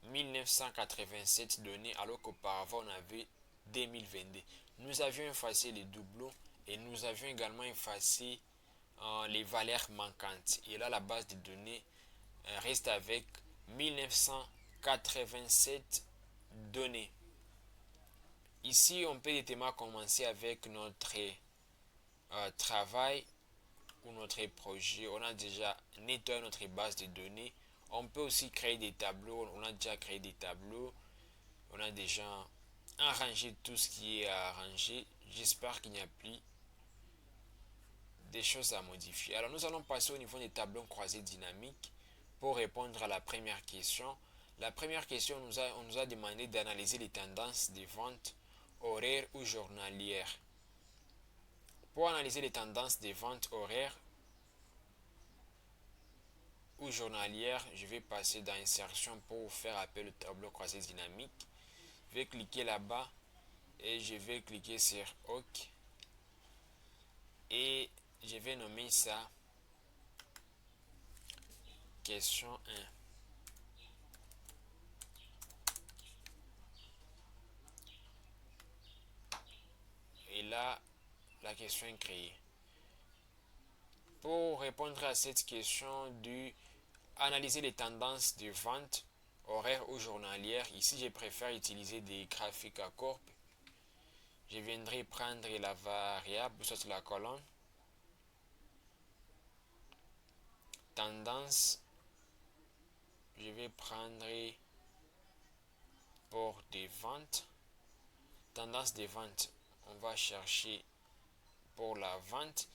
1987 données alors qu'auparavant on avait 2022. Nous avions effacé les doublons et nous avions également effacé les valeurs manquantes. Et là, la base de données reste avec 1987 données. Ici, on peut directement commencer avec notre travail ou notre projet. On a déjà nettoyé notre base de données. On peut aussi créer des tableaux. On a déjà créé des tableaux. On a déjà arrangé tout ce qui est à arranger. J'espère qu'il n'y a plus des choses à modifier. Alors nous allons passer au niveau des tableaux croisés dynamiques pour répondre à la première question. La première question, on nous a demandé d'analyser les tendances des ventes horaires ou journalières. Pour analyser les tendances des ventes horaires ou journalières, je vais passer dans Insertion pour faire appel au tableau croisé dynamique. Je vais cliquer là-bas et je vais cliquer sur OK. Et je vais nommer ça question 1. Et là, la question est créée. Pour répondre à cette question du analyser les tendances de vente horaires ou journalières, ici je préfère utiliser des graphiques à courbe. Je viendrai prendre la variable, soit la colonne tendance. Je vais prendre pour des ventes. Tendance des ventes, on va chercher pour la vente.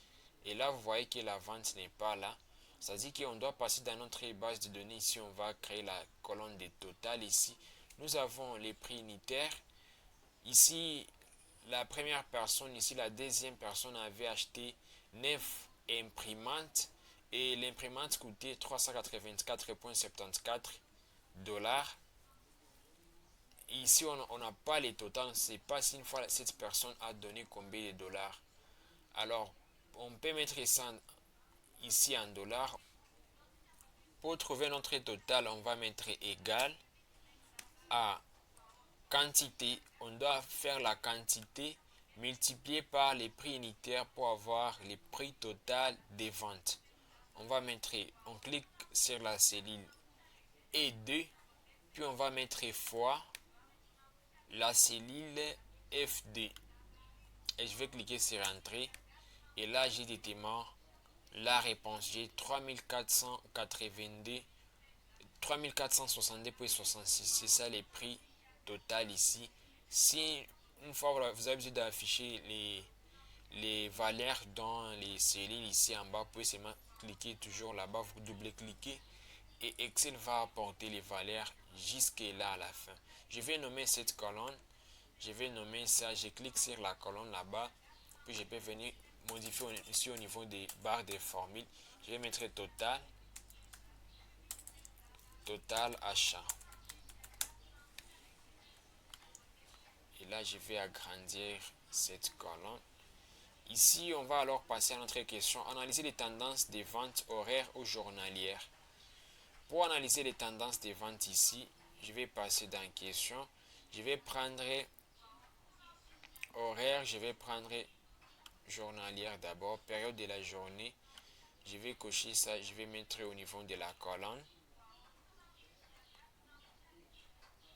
Et là, vous voyez que la vente n'est pas là. C'est-à-dire qu'on doit passer dans notre base de données. Ici, on va créer la colonne des totales. Ici, nous avons les prix unitaires. Ici, la première personne, ici, la deuxième personne avait acheté 9 imprimantes. Et l'imprimante coûtait 384,74 dollars. Ici, on n'a pas les totaux. On ne sait pas si une fois cette personne a donné combien de dollars. Alors, on peut mettre ça ici en dollars. Pour trouver notre total, on va mettre égal à quantité. On doit faire la quantité multipliée par les prix unitaires pour avoir les prix total des ventes. On clique sur la cellule E2, puis on va mettre fois la cellule F2. et je vais cliquer sur entrée. Et là, j'ai directement la réponse. J'ai 3482, 3462,66. C'est ça les prix total ici. Si une fois vous avez besoin d'afficher les valeurs dans les cellules ici en bas, vous pouvez seulement cliquer toujours là-bas, vous double-cliquez et Excel va apporter les valeurs jusque là à la fin. Je vais nommer cette colonne, je vais nommer ça, je clique sur la colonne là-bas, puis je peux venir modifier ici au niveau des barres des formules. Je vais mettre total achat. Et là, je vais agrandir cette colonne. Ici, on va alors passer à notre question. Analyser les tendances des ventes horaires ou journalières. Pour analyser les tendances des ventes ici, je vais passer dans question. Je vais prendre horaire, je vais prendre journalière d'abord, période de la journée. Je vais cocher ça, je vais mettre au niveau de la colonne.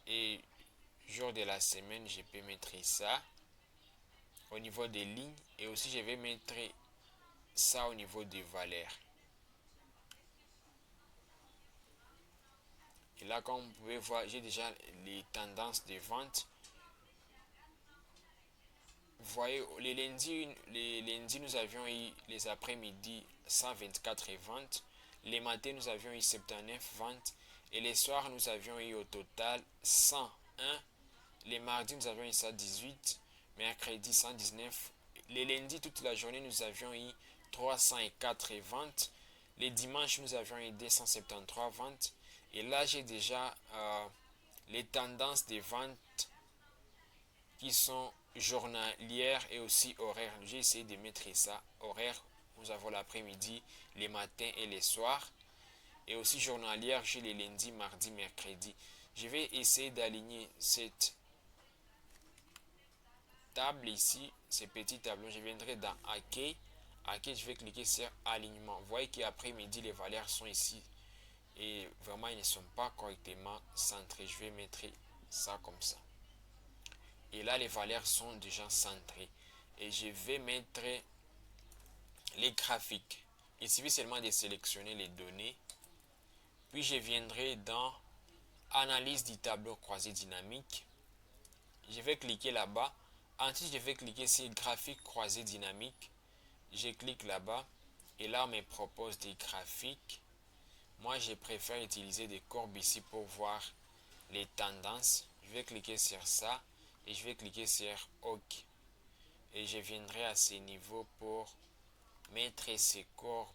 Et jour de la semaine, je peux mettre ça au niveau des lignes. Et aussi, je vais mettre ça au niveau des valeurs. Et là, comme vous pouvez voir, j'ai déjà les tendances de vente. Vous voyez, les lundis, nous avions eu les après-midi 124 ventes. Les matins, nous avions eu 79 ventes. Et les soirs, nous avions eu au total 101. Les mardis, nous avions eu 118. Mercredi, 119. Les lundis, toute la journée, nous avions eu 304 ventes. Les dimanches, nous avions eu 273 ventes. Et là, j'ai déjà les tendances des ventes qui sont journalières et aussi horaires. J'ai essayé de mettre ça horaire. Nous avons l'après-midi, les matins et les soirs. Et aussi journalière, j'ai les lundis, mardis, mercredis. Je vais essayer d'aligner cette table ici, ces petits tableaux. Je viendrai dans Accueil. Accueil, je vais cliquer sur Alignement. Vous voyez qu'après-midi, les valeurs sont ici. Et vraiment, ils ne sont pas correctement centrés. Je vais mettre ça comme ça. Et là, les valeurs sont déjà centrées. Et je vais mettre les graphiques. Il suffit seulement de sélectionner les données. Puis je viendrai dans Analyse du tableau croisé dynamique. Je vais cliquer là-bas. Ensuite, je vais cliquer sur Graphique croisé dynamique. Je clique là-bas. Et là, on me propose des graphiques. Moi, je préfère utiliser des courbes ici pour voir les tendances. Je vais cliquer sur ça. Et je vais cliquer sur OK. Et je viendrai à ce niveau pour mettre ces courbes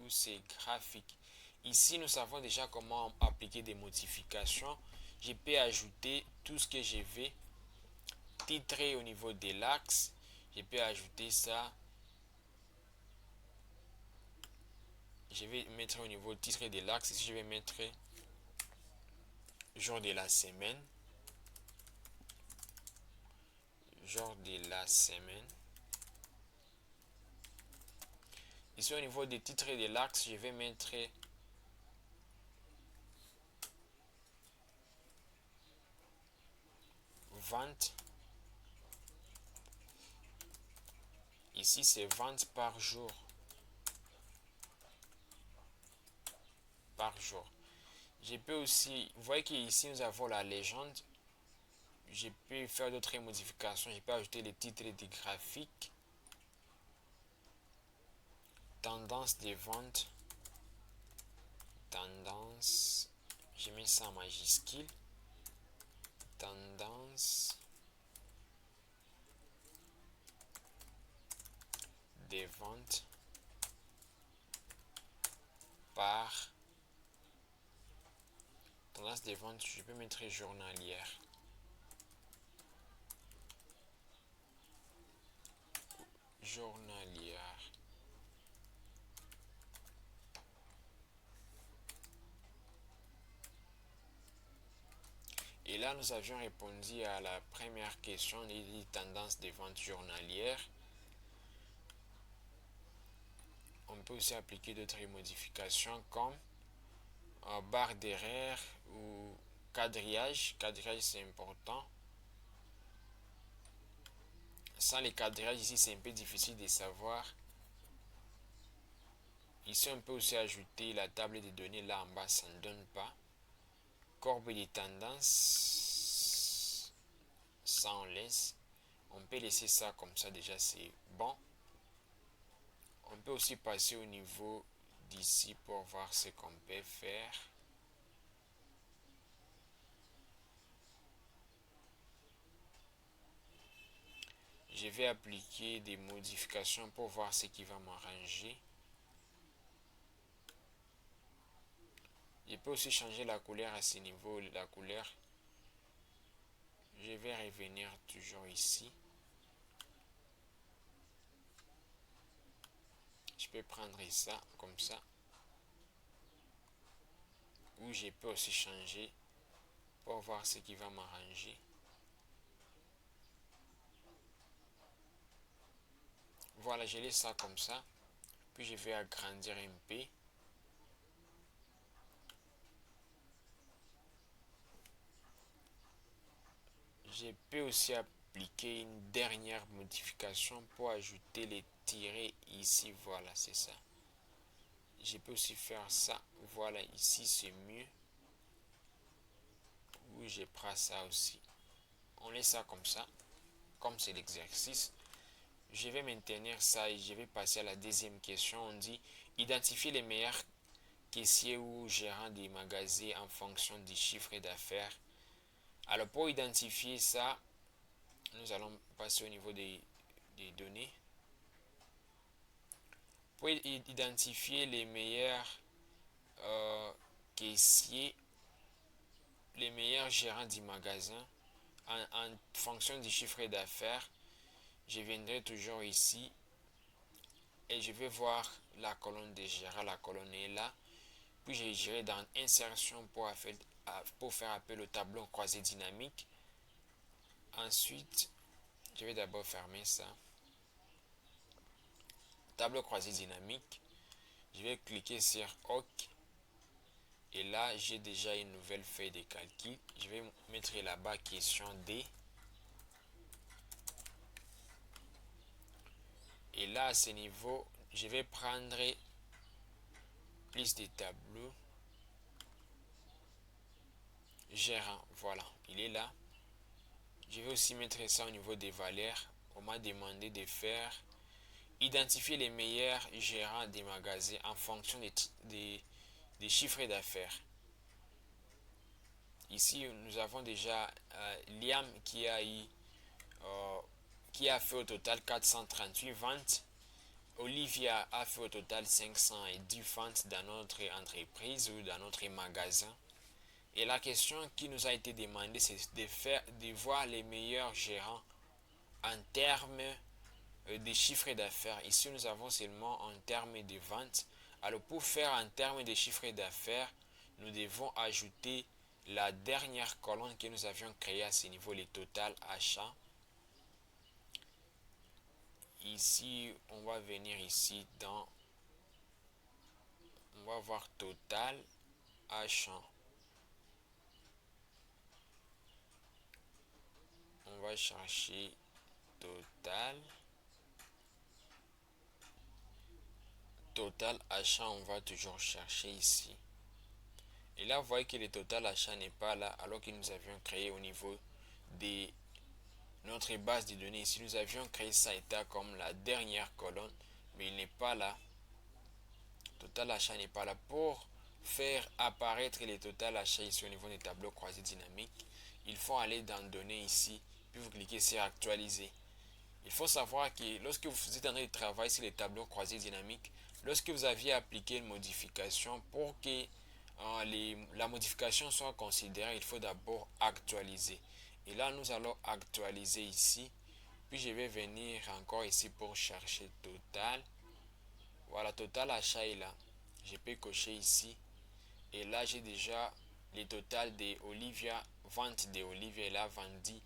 ou ces graphiques. Ici, nous savons déjà comment appliquer des modifications. Je peux ajouter tout ce que je veux titrer au niveau de l'axe. Je peux ajouter ça. Je vais mettre au niveau titre de l'axe. Ici, je vais mettre jour de la semaine. Jour de la semaine. Ici, au niveau des titres de l'axe, je vais mettre vente. Ici, c'est vente par jour. Par jour. Je peux aussi, vous voyez qu'ici, nous avons la légende. Je peux faire d'autres modifications. Je peux ajouter les titres des graphiques. Tendance des ventes. Tendance. Je mets ça en majuscule. Tendance des ventes par tendance des ventes. Je peux mettre journalière. Journalière. Et là, nous avions répondu à la première question des tendances des ventes journalières. On peut aussi appliquer d'autres modifications comme barre d'erreur ou quadrillage. Quadrillage, c'est important. sans les cadrages ici, c'est un peu difficile de savoir. Ici, on peut aussi ajouter la table de données là en bas, ça ne donne pas. Courbe des tendances, ça on laisse. On peut laisser ça comme ça, déjà c'est bon. On peut aussi passer au niveau d'ici pour voir ce qu'on peut faire. Je vais appliquer des modifications pour voir ce qui va m'arranger. Je peux aussi changer la couleur à ce niveau, la couleur. Je vais revenir toujours ici. Je peux prendre ça comme ça. Ou je peux aussi changer pour voir ce qui va m'arranger. Voilà, je laisse ça comme ça. Puis je vais agrandir un peu. Je peux aussi appliquer une dernière modification pour ajouter les tirets ici. Voilà, c'est ça. Je peux aussi faire ça. Voilà, ici c'est mieux. Oui, je prends ça aussi. On laisse ça comme ça. Comme c'est l'exercice. Je vais maintenir ça et je vais passer à la deuxième question. On dit identifier les meilleurs caissiers ou gérants des magasins en fonction du chiffre d'affaires. Alors pour identifier ça, nous allons passer au niveau des données. Pour identifier les meilleurs caissiers, les meilleurs gérants du magasin en fonction du chiffre d'affaires, je viendrai toujours ici et je vais voir la colonne des gérants, la colonne est là. Puis j'irai dans insertion pour faire appel au tableau croisé dynamique. Ensuite, je vais d'abord fermer ça. Tableau croisé dynamique. Je vais cliquer sur OK. Et là, j'ai déjà une nouvelle feuille de calcul. Je vais mettre là-bas question D. Et là, à ce niveau, je vais prendre plus de tableaux. Gérant, voilà, il est là. Je vais aussi mettre ça au niveau des valeurs. On m'a demandé de faire identifier les meilleurs gérants des magasins en fonction des chiffres d'affaires. Ici, nous avons déjà Liam qui a fait au total 438 ventes. Olivia a fait au total 510 ventes dans notre entreprise ou dans notre magasin. Et la question qui nous a été demandée, c'est de voir les meilleurs gérants en termes de chiffres d'affaires. Ici, nous avons seulement en termes de ventes. Alors, pour faire en termes de chiffres d'affaires, nous devons ajouter la dernière colonne que nous avions créée à ce niveau, les total achats. Ici, on va venir ici dans, on va voir total achat. On va chercher total. Total achat, on va toujours chercher ici. Et là, vous voyez que le total achat n'est pas là, alors que nous avions créé au niveau de notre base de données. Ici, nous avions créé ça état comme la dernière colonne, mais il n'est pas là. Total achat n'est pas là. Pour faire apparaître les total achats ici au niveau des tableaux croisés dynamiques, il faut aller dans données ici, puis vous cliquez sur actualiser. Il faut savoir que lorsque vous êtes en train de travailler sur les tableaux croisés dynamiques, lorsque vous aviez appliqué une modification, pour que la modification soit considérée, il faut d'abord actualiser. Et là, nous allons actualiser ici. Puis je vais venir encore ici pour chercher total. Voilà, total achat est là. Je peux cocher ici. Et là, j'ai déjà le total de Olivia, vente de Olivia. Elle a vendu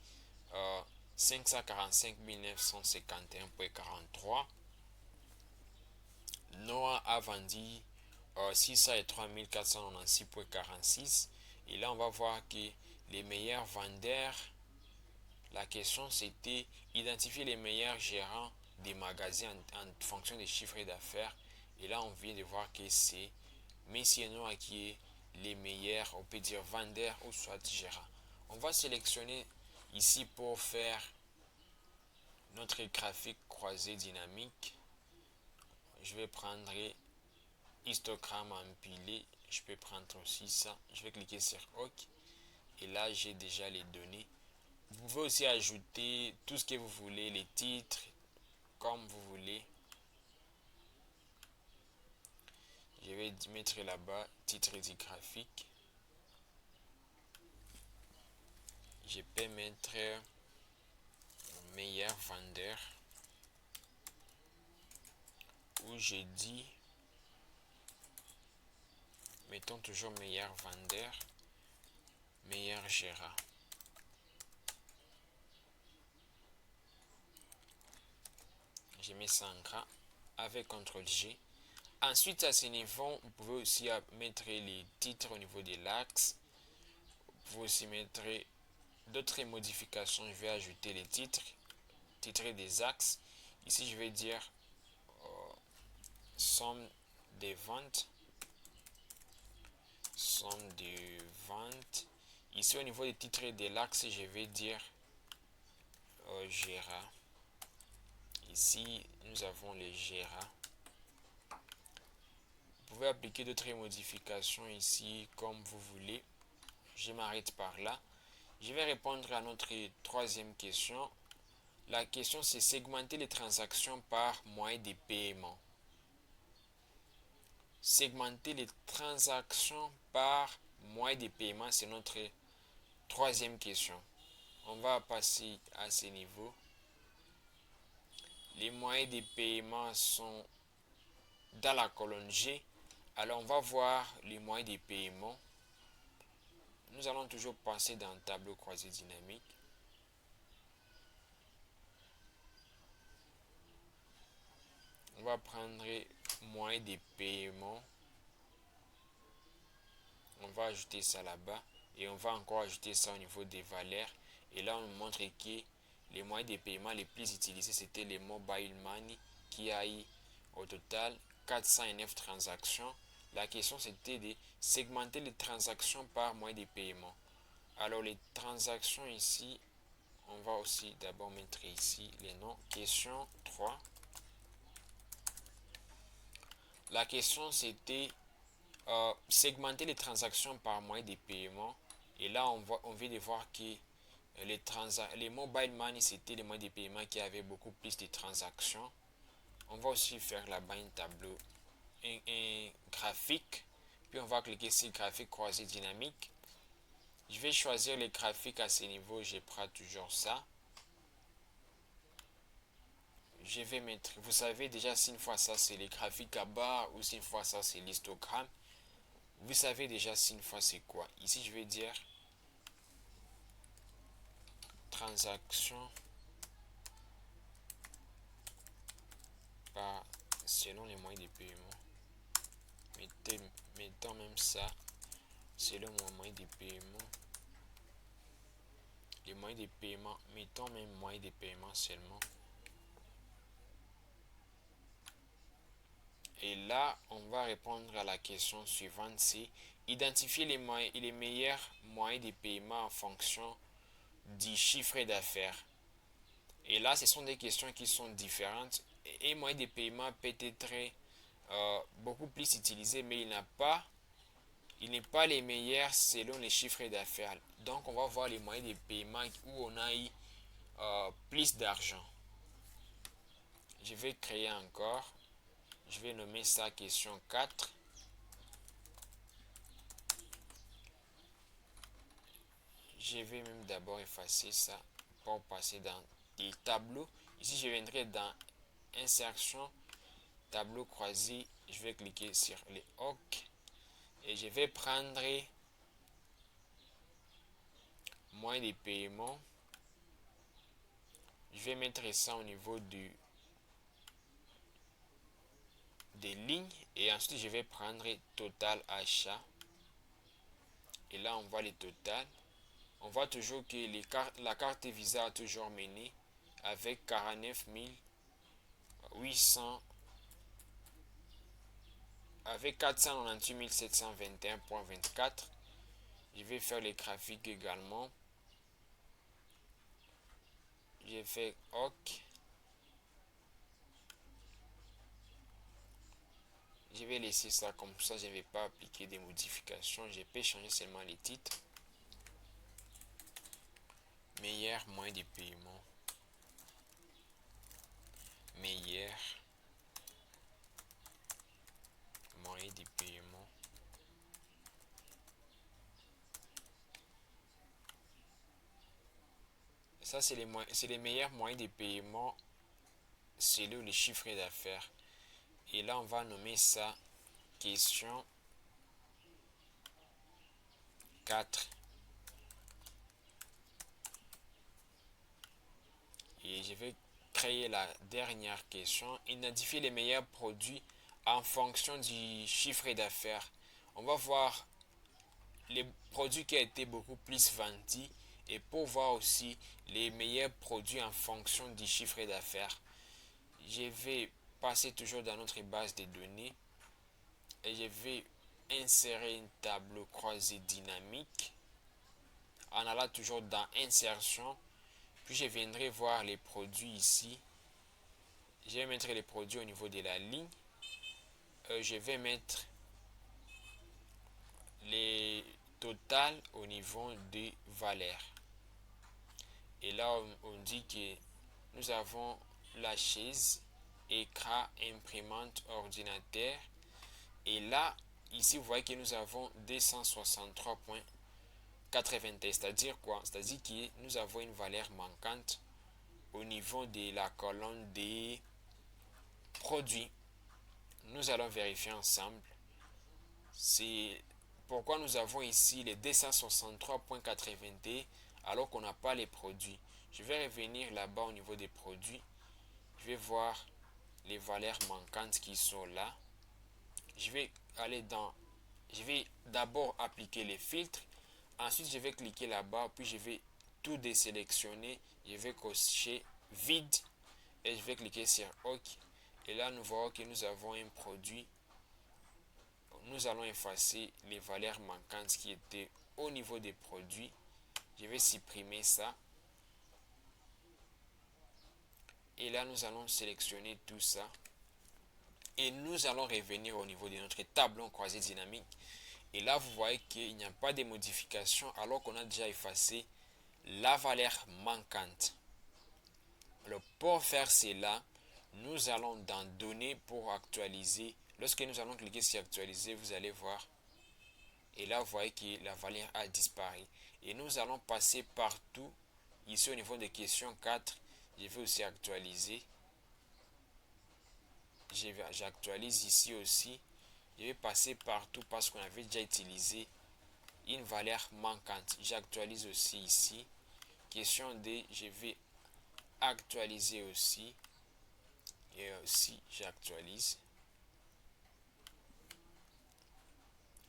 545 951,43. Noah a vendu 603 496,46. Et là, on va voir que les meilleurs vendeurs La question c'était identifier les meilleurs gérants des magasins en fonction des chiffres d'affaires. Et là, on vient de voir que c'est Monsieur Noir qui est les meilleurs, on peut dire vendeurs ou soit gérants. On va sélectionner ici pour faire notre graphique croisé dynamique. Je vais prendre histogramme empilé. Je peux prendre aussi ça. Je vais cliquer sur OK. Et là, j'ai déjà les données. Vous pouvez aussi ajouter tout ce que vous voulez, les titres, comme vous voulez. Je vais mettre là-bas titre du graphique. Je peux mettre meilleur vendeur. Où je dis, mettons toujours meilleur vendeur, meilleur gérant. Je mets ça en gras avec CTRL G. Ensuite, à ce niveau, vous pouvez aussi mettre les titres au niveau de l'axe. Vous pouvez aussi mettre d'autres modifications. Je vais ajouter les titres, titres des axes. Ici, je vais dire somme des ventes. Somme de ventes. Ici, au niveau des titres de l'axe, je vais dire gérant. Ici, nous avons les gérants. Vous pouvez appliquer d'autres modifications ici comme vous voulez. Je m'arrête par là. Je vais répondre à notre troisième question. La question c'est segmenter les transactions par moyen de paiement. Segmenter les transactions par moyen de paiement, c'est notre troisième question. On va passer à ce niveau. Les moyens de paiement sont dans la colonne G. Alors on va voir les moyens de paiement. Nous allons toujours passer dans le tableau croisé dynamique. On va prendre moyens de paiement. On va ajouter ça là-bas. Et on va encore ajouter ça au niveau des valeurs. Et là, on nous montre que les moyens de paiement les plus utilisés, c'était les mobile money qui a eu au total 409 transactions. La question, c'était de segmenter les transactions par moyen de paiement. Alors, les transactions ici, on va aussi d'abord mettre ici les noms. Question 3. La question, c'était segmenter les transactions par moyen de paiement. Et là, on vient de voir que les mobile money, c'était les moyens de paiement qui avaient beaucoup plus de transactions. On va aussi faire là-bas un tableau, un graphique. Puis on va cliquer sur graphique croisé dynamique. Je vais choisir les graphiques à ce niveau. Je prends toujours ça. Je vais mettre, vous savez déjà si une fois ça c'est les graphiques à barre ou si une fois ça c'est l'histogramme. Vous savez déjà si une fois c'est quoi. Ici je vais dire transaction par selon les moyens de paiement. Mettons même ça selon mon moyen de paiement. Les moyens de paiement, mettons même moyens de paiement seulement. Et là, on va répondre à la question suivante, c'est identifier les meilleurs moyens de paiement en fonction du chiffre d'affaires. Et là, ce sont des questions qui sont différentes. Et moyen de paiement peut être beaucoup plus utilisé, mais il n'est pas les meilleurs selon les chiffres d'affaires. Donc, on va voir les moyens de paiement où on a eu plus d'argent. Je vais créer encore. Je vais nommer ça question 4. Je vais même d'abord effacer ça pour passer dans les tableaux. Ici, je viendrai dans insertion, tableau croisé. Je vais cliquer sur les OK et je vais prendre moyen de paiement. Je vais mettre ça au niveau des lignes et ensuite je vais prendre total achat et là on voit le total. On voit toujours que la carte Visa a toujours mené avec 49 800, avec 498 721,24. Je vais faire les graphiques également. J'ai fait OK. Je vais laisser ça comme ça. Je ne vais pas appliquer des modifications. Je peux changer seulement les titres. Meilleur moyen de paiement. Meilleur moyen de paiement. Ça, c'est les meilleurs moyens de paiement selon les chiffres d'affaires. Et là, on va nommer ça question 4. Et je vais créer la dernière question. Identifier les meilleurs produits en fonction du chiffre d'affaires. On va voir les produits qui ont été beaucoup plus vendus et pour voir aussi les meilleurs produits en fonction du chiffre d'affaires. Je vais passer toujours dans notre base de données et je vais insérer un tableau croisé dynamique en allant toujours dans insertion, puis je viendrai voir les produits ici. Je vais mettre les produits au niveau de la ligne. Je vais mettre les totales au niveau des valeurs. Et là, on dit que nous avons la chaise, écran, imprimante, ordinateur. Et là, ici, vous voyez que nous avons 263,81. C'est-à-dire quoi? C'est-à-dire que nous avons une valeur manquante au niveau de la colonne des produits. Nous allons vérifier ensemble. C'est pourquoi nous avons ici les 263,81 alors qu'on n'a pas les produits. Je vais revenir là-bas au niveau des produits. Je vais voir les valeurs manquantes qui sont là. Je vais d'abord appliquer les filtres. Ensuite, je vais cliquer là-bas, puis je vais tout désélectionner. Je vais cocher vide et je vais cliquer sur OK. Et là, nous voyons que nous avons un produit. Nous allons effacer les valeurs manquantes qui étaient au niveau des produits. Je vais supprimer ça. Et là, nous allons sélectionner tout ça. Et nous allons revenir au niveau de notre tableau croisé dynamique. Et là, vous voyez qu'il n'y a pas de modification alors qu'on a déjà effacé la valeur manquante. Alors, pour faire cela, nous allons dans Données pour actualiser. Lorsque nous allons cliquer sur Actualiser, vous allez voir. Et là, vous voyez que la valeur a disparu. Et nous allons passer partout. Ici, au niveau de question 4, je vais aussi actualiser. J'actualise ici aussi. Je vais passer partout parce qu'on avait déjà utilisé une valeur manquante. J'actualise aussi ici. Question D, je vais actualiser aussi. Et aussi, j'actualise.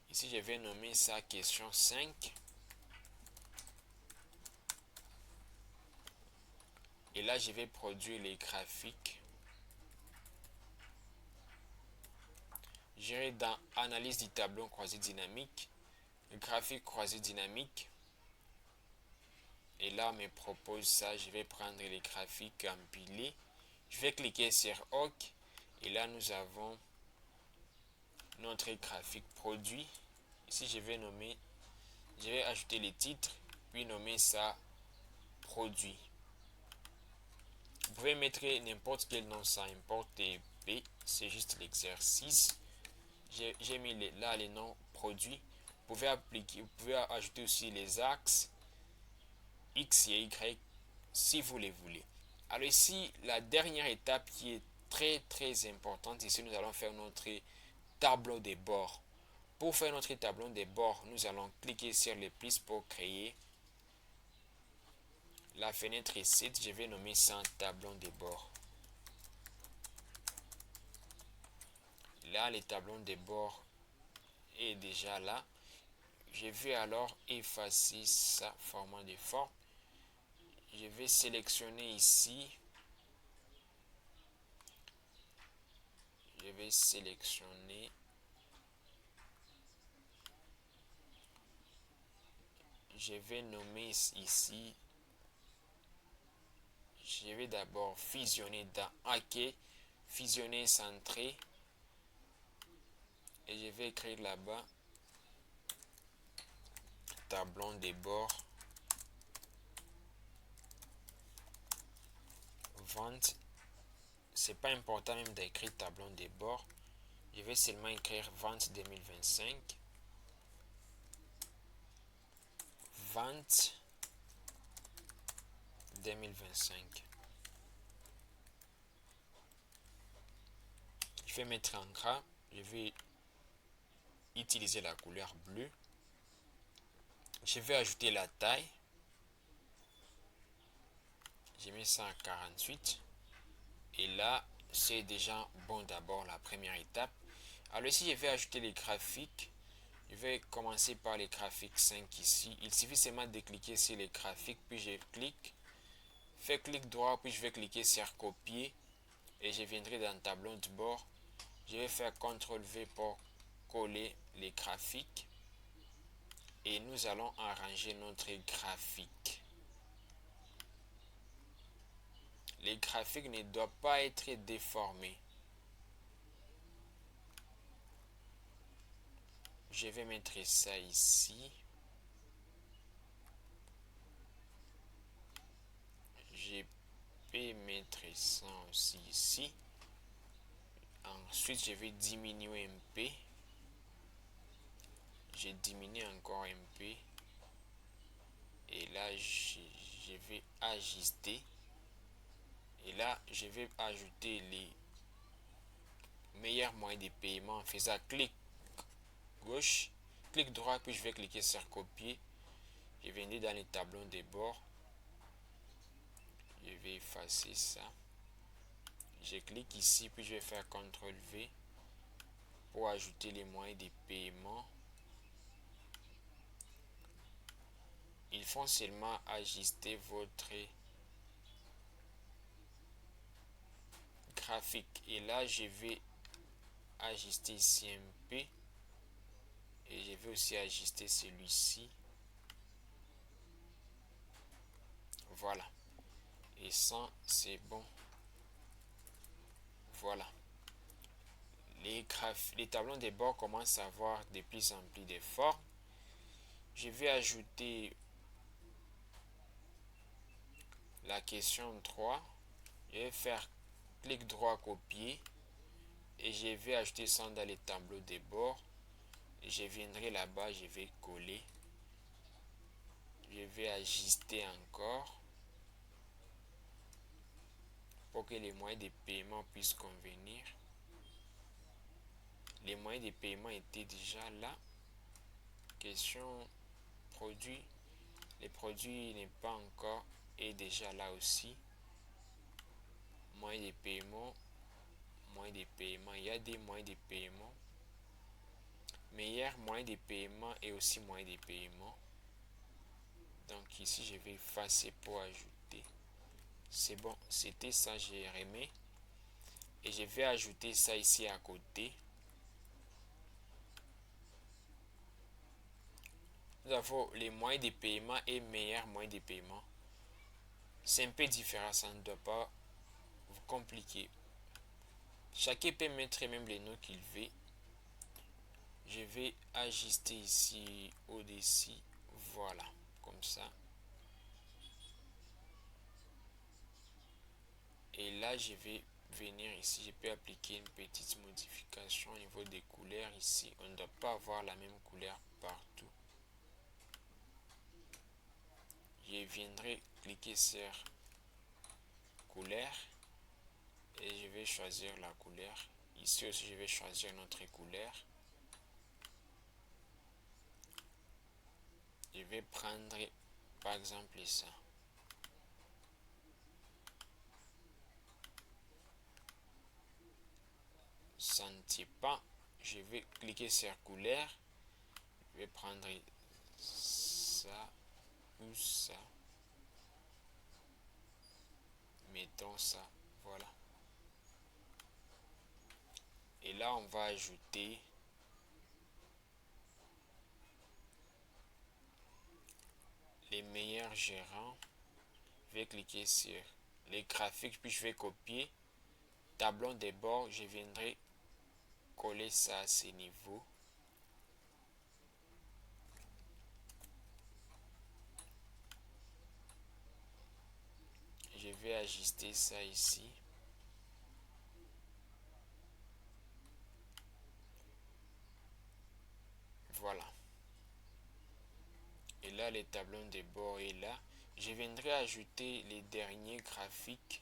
Ici, je vais nommer ça question 5. Et là, je vais produire les graphiques. J'irai dans Analyse du tableau croisé dynamique, graphique croisé dynamique. Et là, on me propose ça. Je vais prendre les graphiques empilés. Je vais cliquer sur OK. Et là, nous avons notre graphique produit. Ici, je vais ajouter les titres, puis nommer ça produit. Vous pouvez mettre n'importe quel nom, ça importe P, c'est juste l'exercice. J'ai mis là les noms produits. Vous pouvez ajouter aussi les axes X et Y si vous les voulez. Alors ici, la dernière étape qui est très importante, ici nous allons faire notre tableau de bord. Pour faire notre tableau de bord, nous allons cliquer sur les plus pour créer la fenêtre ici. Je vais nommer ça tableau de bord. Là, le tableau de bord est déjà là. Je vais alors effacer ça, format de forme. Je vais sélectionner ici. Je vais sélectionner. Je vais nommer ici. Je vais d'abord fusionner dans OK, fusionner centré. Et je vais écrire là-bas tableau de bord vente. C'est pas important même d'écrire tableau de bord. Je vais seulement écrire vente 2025. Vente 2025. Je vais mettre en gras. Je vais utiliser la couleur bleue. Je vais ajouter la taille. Je mets ça à 48. Et là, c'est déjà bon d'abord la première étape. Alors ici, je vais ajouter les graphiques. Je vais commencer par les graphiques 5 ici. Il suffit seulement de cliquer sur les graphiques, puis je clique. Fais clic droit, puis je vais cliquer sur copier. Et je viendrai dans le tableau de bord. Je vais faire CTRL V pour coller les graphiques. Et nous allons arranger notre graphique. Les graphiques ne doivent pas être déformés. Je vais mettre ça ici. Je peux mettre ça aussi ici. Ensuite, je vais diminuer un peu. Je diminue encore un peu. Et là, je vais ajuster. Et là, je vais ajouter les meilleurs moyens de paiement en faisant clic gauche, clic droit, puis je vais cliquer sur copier. Je vais aller dans les tableaux de bord. Je vais effacer ça. Je clique ici, puis je vais faire CTRL V pour ajouter les moyens de paiement. Il faut seulement ajuster votre graphique. Et là, je vais ajuster ici un peu. Et je vais aussi ajuster celui-ci. Voilà. Et ça, c'est bon. Voilà. Les tableaux de bord commencent à avoir de plus en plus de formes. Je vais ajouter la question 3. Je vais faire clic droit copier. Et je vais ajouter ça dans les tableaux de bord. Et je viendrai là-bas, je vais coller. Je vais ajuster encore pour que les moyens de paiement puissent convenir. Les moyens de paiement étaient déjà là. Question produit. Les produits n'est pas encore et déjà là aussi. Moyens de paiement. Moyens de paiement. Il y a des moyens de paiement. Meilleur moyen de paiement et aussi moyen de paiement. Donc ici je vais effacer pour ajouter. C'est bon, c'était ça, j'ai remis. Et je vais ajouter ça ici à côté. Nous avons les moyens de paiement et meilleurs moyens de paiement. C'est un peu différent, ça ne doit pas vous compliquer. Chacun peut mettre même les noms qu'il veut. Je vais ajuster ici au-dessus. Voilà, comme ça. Et là, je vais venir ici. Je peux appliquer une petite modification au niveau des couleurs ici. On ne doit pas avoir la même couleur partout. Je viendrai cliquer sur couleur et je vais choisir la couleur. Ici aussi, je vais choisir notre couleur. Je vais prendre par exemple ça. Ça ne tire pas. Je vais cliquer sur couleur. Je vais prendre ça ou ça. Mettons ça, voilà. Et là, on va ajouter les meilleurs gérants. Je vais cliquer sur les graphiques, puis je vais copier. Tableau des bords, je viendrai coller ça à ces niveaux. Je vais ajuster ça ici. Voilà. Et là, le tableau de bord est là. Je viendrai ajouter les derniers graphiques.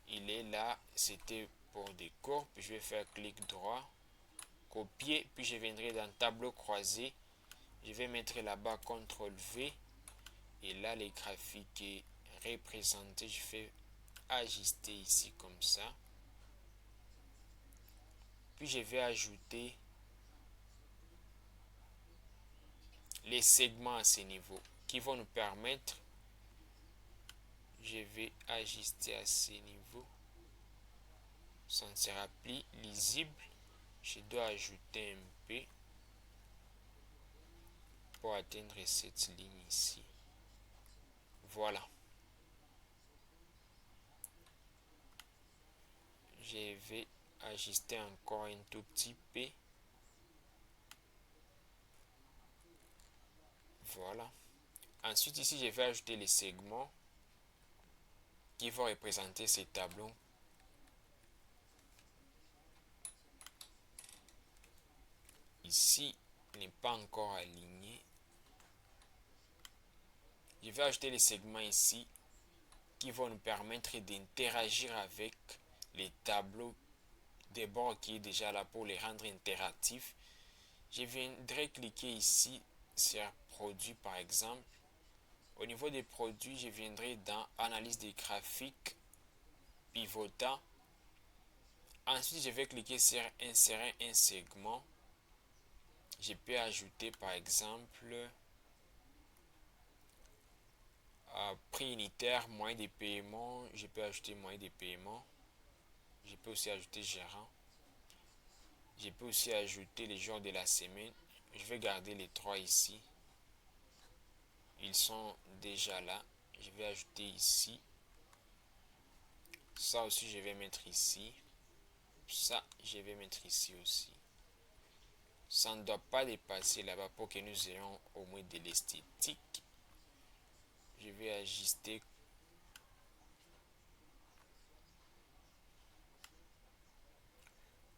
Il est là. C'était pour des courbes. Je vais faire clic droit, copier, puis je viendrai dans tableau croisé. Je vais mettre là-bas CTRL V. Et là, les graphiques est représenté. Je fais ajuster ici comme ça. Puis je vais ajouter les segments à ce niveau qui vont nous permettre, je vais ajuster à ce niveau, ça ne sera plus lisible. Je dois ajouter un peu pour atteindre cette ligne ici. Voilà. Je vais ajuster encore un tout petit peu. Voilà. Ensuite ici, je vais ajouter les segments qui vont représenter ces tableaux. Ici, n'est pas encore aligné. Je vais ajouter les segments ici qui vont nous permettre d'interagir avec les tableaux des bords qui est déjà là pour les rendre interactifs. Je viendrai cliquer ici sur produits par exemple. Au niveau des produits, je viendrai dans analyse des graphiques, pivotant. Ensuite, je vais cliquer sur insérer un segment. Je peux ajouter par exemple prix unitaire, moyen de paiement. Je peux ajouter moyen de paiement. Je peux aussi ajouter gérant. Je peux aussi ajouter les jours de la semaine. Je vais garder les trois ici. Ils sont déjà là. Je vais ajouter ici. Ça aussi, je vais mettre ici. Ça, je vais mettre ici aussi. Ça ne doit pas dépasser là-bas pour que nous ayons au moins de l'esthétique. Je vais ajuster.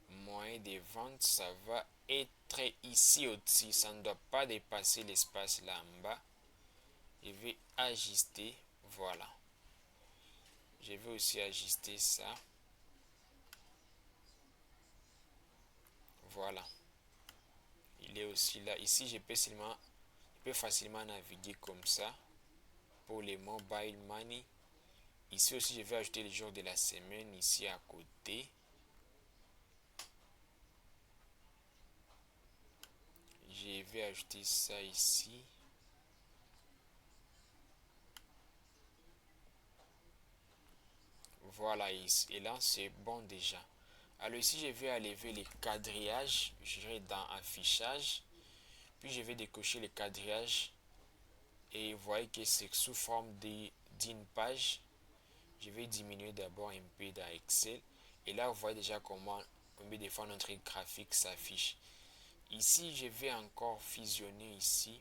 Moyen de vente, ça va être ici au-dessus. Ça ne doit pas dépasser l'espace là en bas. Je vais ajuster. Voilà. Je vais aussi ajuster ça. Voilà. Il est aussi là. Ici, je peux facilement naviguer comme ça pour les mobile money. Ici aussi, je vais ajouter les jours de la semaine ici à côté. Je vais ajouter ça ici. Voilà, et là, c'est bon déjà. Alors ici, je vais enlever les quadrillages. Je vais dans affichage. Puis, je vais décocher les quadrillages. Et vous voyez que c'est sous forme d'une page. Je vais diminuer d'abord un peu dans Excel. Et là, vous voyez déjà combien de fois notre graphique s'affiche. Ici, je vais encore fusionner ici.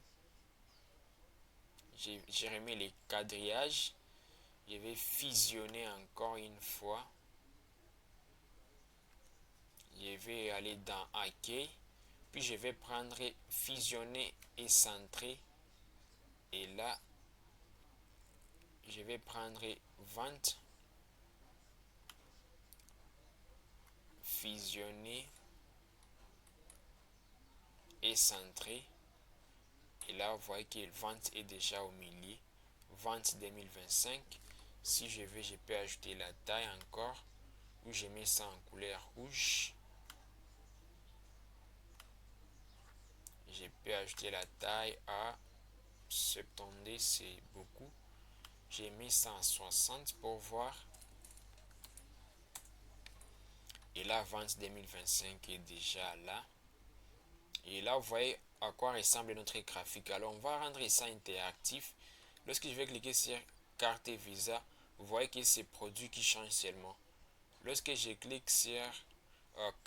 Je remets les quadrillages. Je vais fusionner encore une fois. Je vais aller dans OK. Puis je vais prendre fusionner et centrer. Et là, je vais prendre vente. Fusionner et centrer. Et là, vous voyez que vente est déjà au milieu. Vente 2025. Si je veux, je peux ajouter la taille encore. Ou je mets ça en couleur rouge. Je peux ajouter la taille à 70, c'est beaucoup. J'ai mis 160 pour voir. Et la vente 2025 est déjà là. Et là, vous voyez à quoi ressemble notre graphique. Alors, on va rendre ça interactif. Lorsque je vais cliquer sur carte Visa, vous voyez que c'est produit qui change seulement. Lorsque je clique sur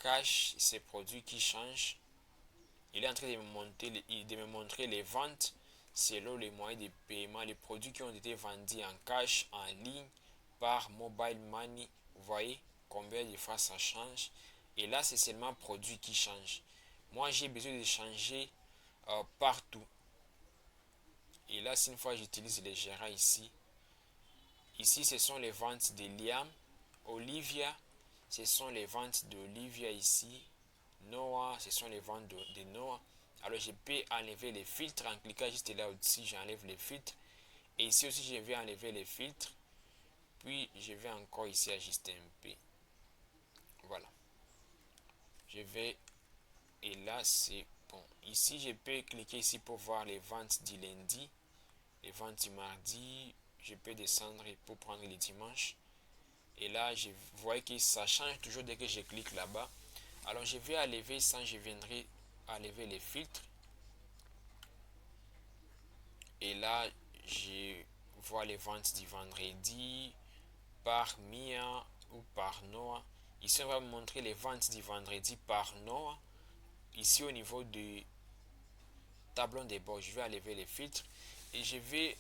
cash, c'est produit qui change. Il est en train de me montrer les ventes selon les moyens de paiement, les produits qui ont été vendus en cash, en ligne, par mobile money. Vous voyez combien de fois ça change. Et là, c'est seulement produit qui change. Moi, j'ai besoin de changer partout. Et là, si une fois j'utilise les gérants ici, ce sont les ventes de Liam, Olivia, ce sont les ventes d'Olivia ici, Noah, ce sont les ventes de Noah. Alors je peux enlever les filtres en cliquant juste là au-dessus, j'enlève les filtres. Et ici aussi, je vais enlever les filtres. Puis je vais encore ici ajuster un peu. Voilà. Je vais, et là c'est bon. Ici, je peux cliquer ici pour voir les ventes du lundi, les ventes du mardi. Je peux descendre pour prendre les dimanches. Et là, je vois que ça change toujours dès que je clique là-bas. Alors, je vais enlever ça, je viendrai enlever les filtres. Et là, je vois les ventes du vendredi par Mia ou par Noah. Ici, on va me montrer les ventes du vendredi par Noah. Ici, au niveau du tableau de bord, je vais enlever les filtres. Et je vais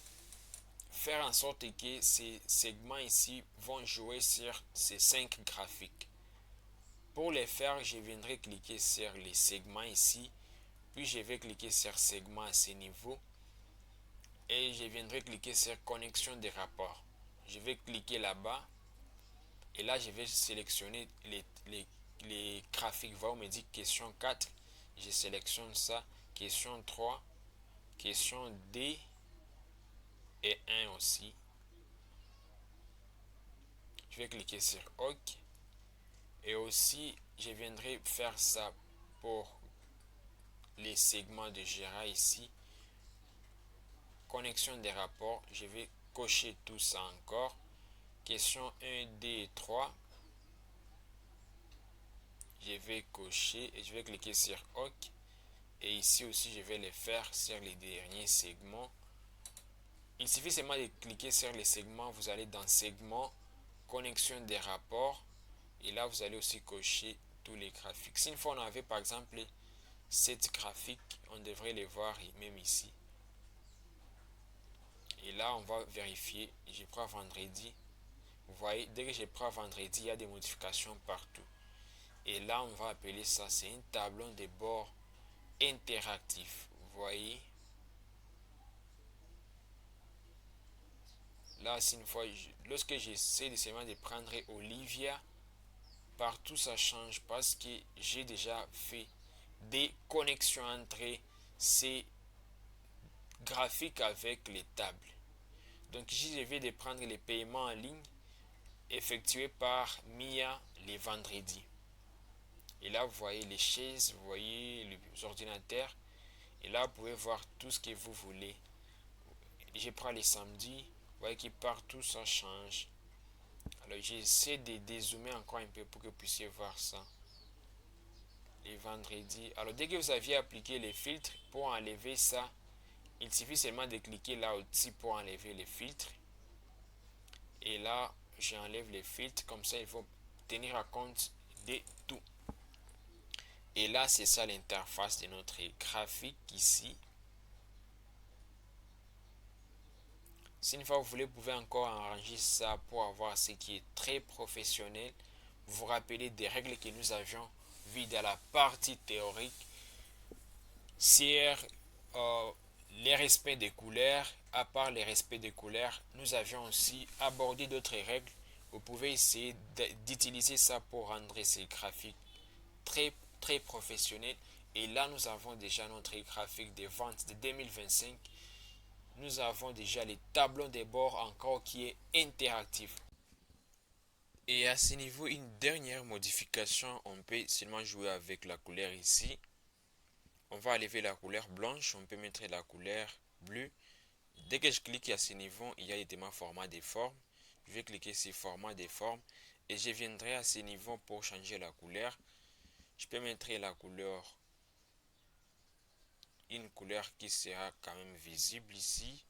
faire en sorte que ces segments ici vont jouer sur ces 5 graphiques. Pour les faire, je viendrai cliquer sur les segments ici, puis je vais cliquer sur segment à ce niveau et je viendrai cliquer sur connexion des rapports. Je vais cliquer là-bas et là je vais sélectionner les graphiques. Voilà, on me dit question 4, je sélectionne ça, question 3, question D et 1 aussi. Je vais cliquer sur OK. Et aussi, je viendrai faire ça pour les segments de Jira ici. Connexion des rapports, je vais cocher tout ça encore. Question 1, 2 et 3. Je vais cocher et je vais cliquer sur OK. Et ici aussi, je vais les faire sur les derniers segments. Il suffit seulement de cliquer sur les segments. Vous allez dans segment, connexion des rapports. Et là, vous allez aussi cocher tous les graphiques. Si une fois on avait par exemple 7 graphiques, on devrait les voir même ici. Et là, on va vérifier. Je prends vendredi. Vous voyez, dès que je prends vendredi, il y a des modifications partout. Et là, on va appeler ça, c'est un tableau de bord interactif. Vous voyez. Là, c'est une fois, lorsque j'essaie de seulement de prendre Olivia, partout ça change parce que j'ai déjà fait des connexions entre ces graphiques avec les tables. Donc ici, je vais de prendre les paiements en ligne effectués par Mia les vendredis. Et là, vous voyez les chaises, vous voyez les ordinateurs. Et là, vous pouvez voir tout ce que vous voulez. Je prends les samedis. Vous voyez que partout, ça change. Alors, j'essaie de dézoomer encore un peu pour que vous puissiez voir ça. Les vendredis. Alors, dès que vous aviez appliqué les filtres, pour enlever ça, il suffit seulement de cliquer là au-dessus pour enlever les filtres. Et là, j'enlève les filtres. Comme ça, il faut tenir à compte de tout. Et là, c'est ça l'interface de notre graphique ici. Si une fois vous voulez, vous pouvez encore arranger ça pour avoir ce qui est très professionnel. Vous vous rappelez des règles que nous avions vues dans la partie théorique sur les respects des couleurs. À part les respects des couleurs, nous avions aussi abordé d'autres règles. Vous pouvez essayer d'utiliser ça pour rendre ces graphiques très professionnels. Et là, nous avons déjà notre graphique de vente de 2025. Nous avons déjà les tableaux de bord encore qui est interactif. Et à ce niveau, une dernière modification, on peut seulement jouer avec la couleur ici. On va enlever la couleur blanche, on peut mettre la couleur bleue. Dès que je clique à ce niveau, il y a également format des formes. Je vais cliquer sur format des formes et je viendrai à ce niveau pour changer la couleur. Je peux mettre la couleur, une couleur qui sera quand même visible ici.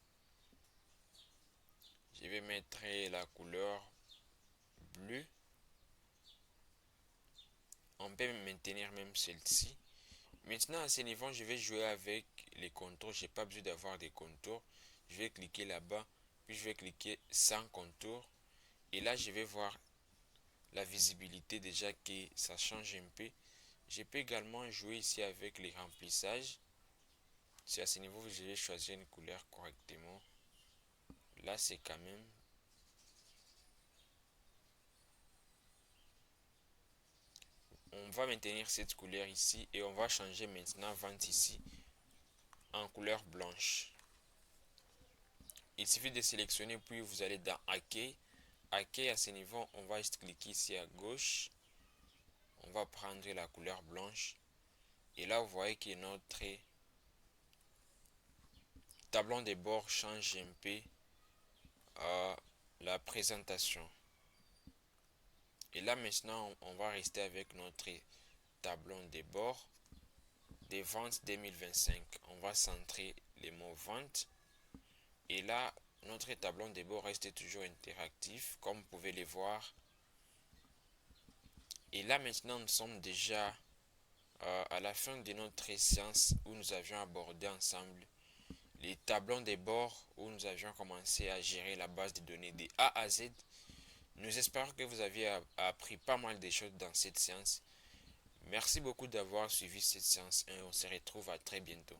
Je vais mettre la couleur bleue. On peut maintenir même celle-ci. Maintenant à ce niveau, je vais jouer avec les contours. Je n'ai pas besoin d'avoir des contours. Je vais cliquer là-bas, puis je vais cliquer sans contour. Et là, je vais voir la visibilité déjà que ça change un peu. Je peux également jouer ici avec les remplissages. C'est à ce niveau que je vais choisir une couleur correctement. Là, c'est quand même. On va maintenir cette couleur ici et on va changer maintenant vente ici en couleur blanche. Il suffit de sélectionner puis vous allez dans Accueil. Accueil à ce niveau, on va juste cliquer ici à gauche. On va prendre la couleur blanche. Et là, vous voyez que notre tableau de bord change un peu la présentation. Et là maintenant, on va rester avec notre tableau de bord des ventes 2025. On va centrer les mots vente. Et là, notre tableau de bord reste toujours interactif, comme vous pouvez le voir. Et là maintenant, nous sommes déjà à la fin de notre séance où nous avions abordé ensemble les tableaux de bord, où nous avions commencé à gérer la base de données de A à Z. Nous espérons que vous avez appris pas mal de choses dans cette séance. Merci beaucoup d'avoir suivi cette séance et on se retrouve à très bientôt.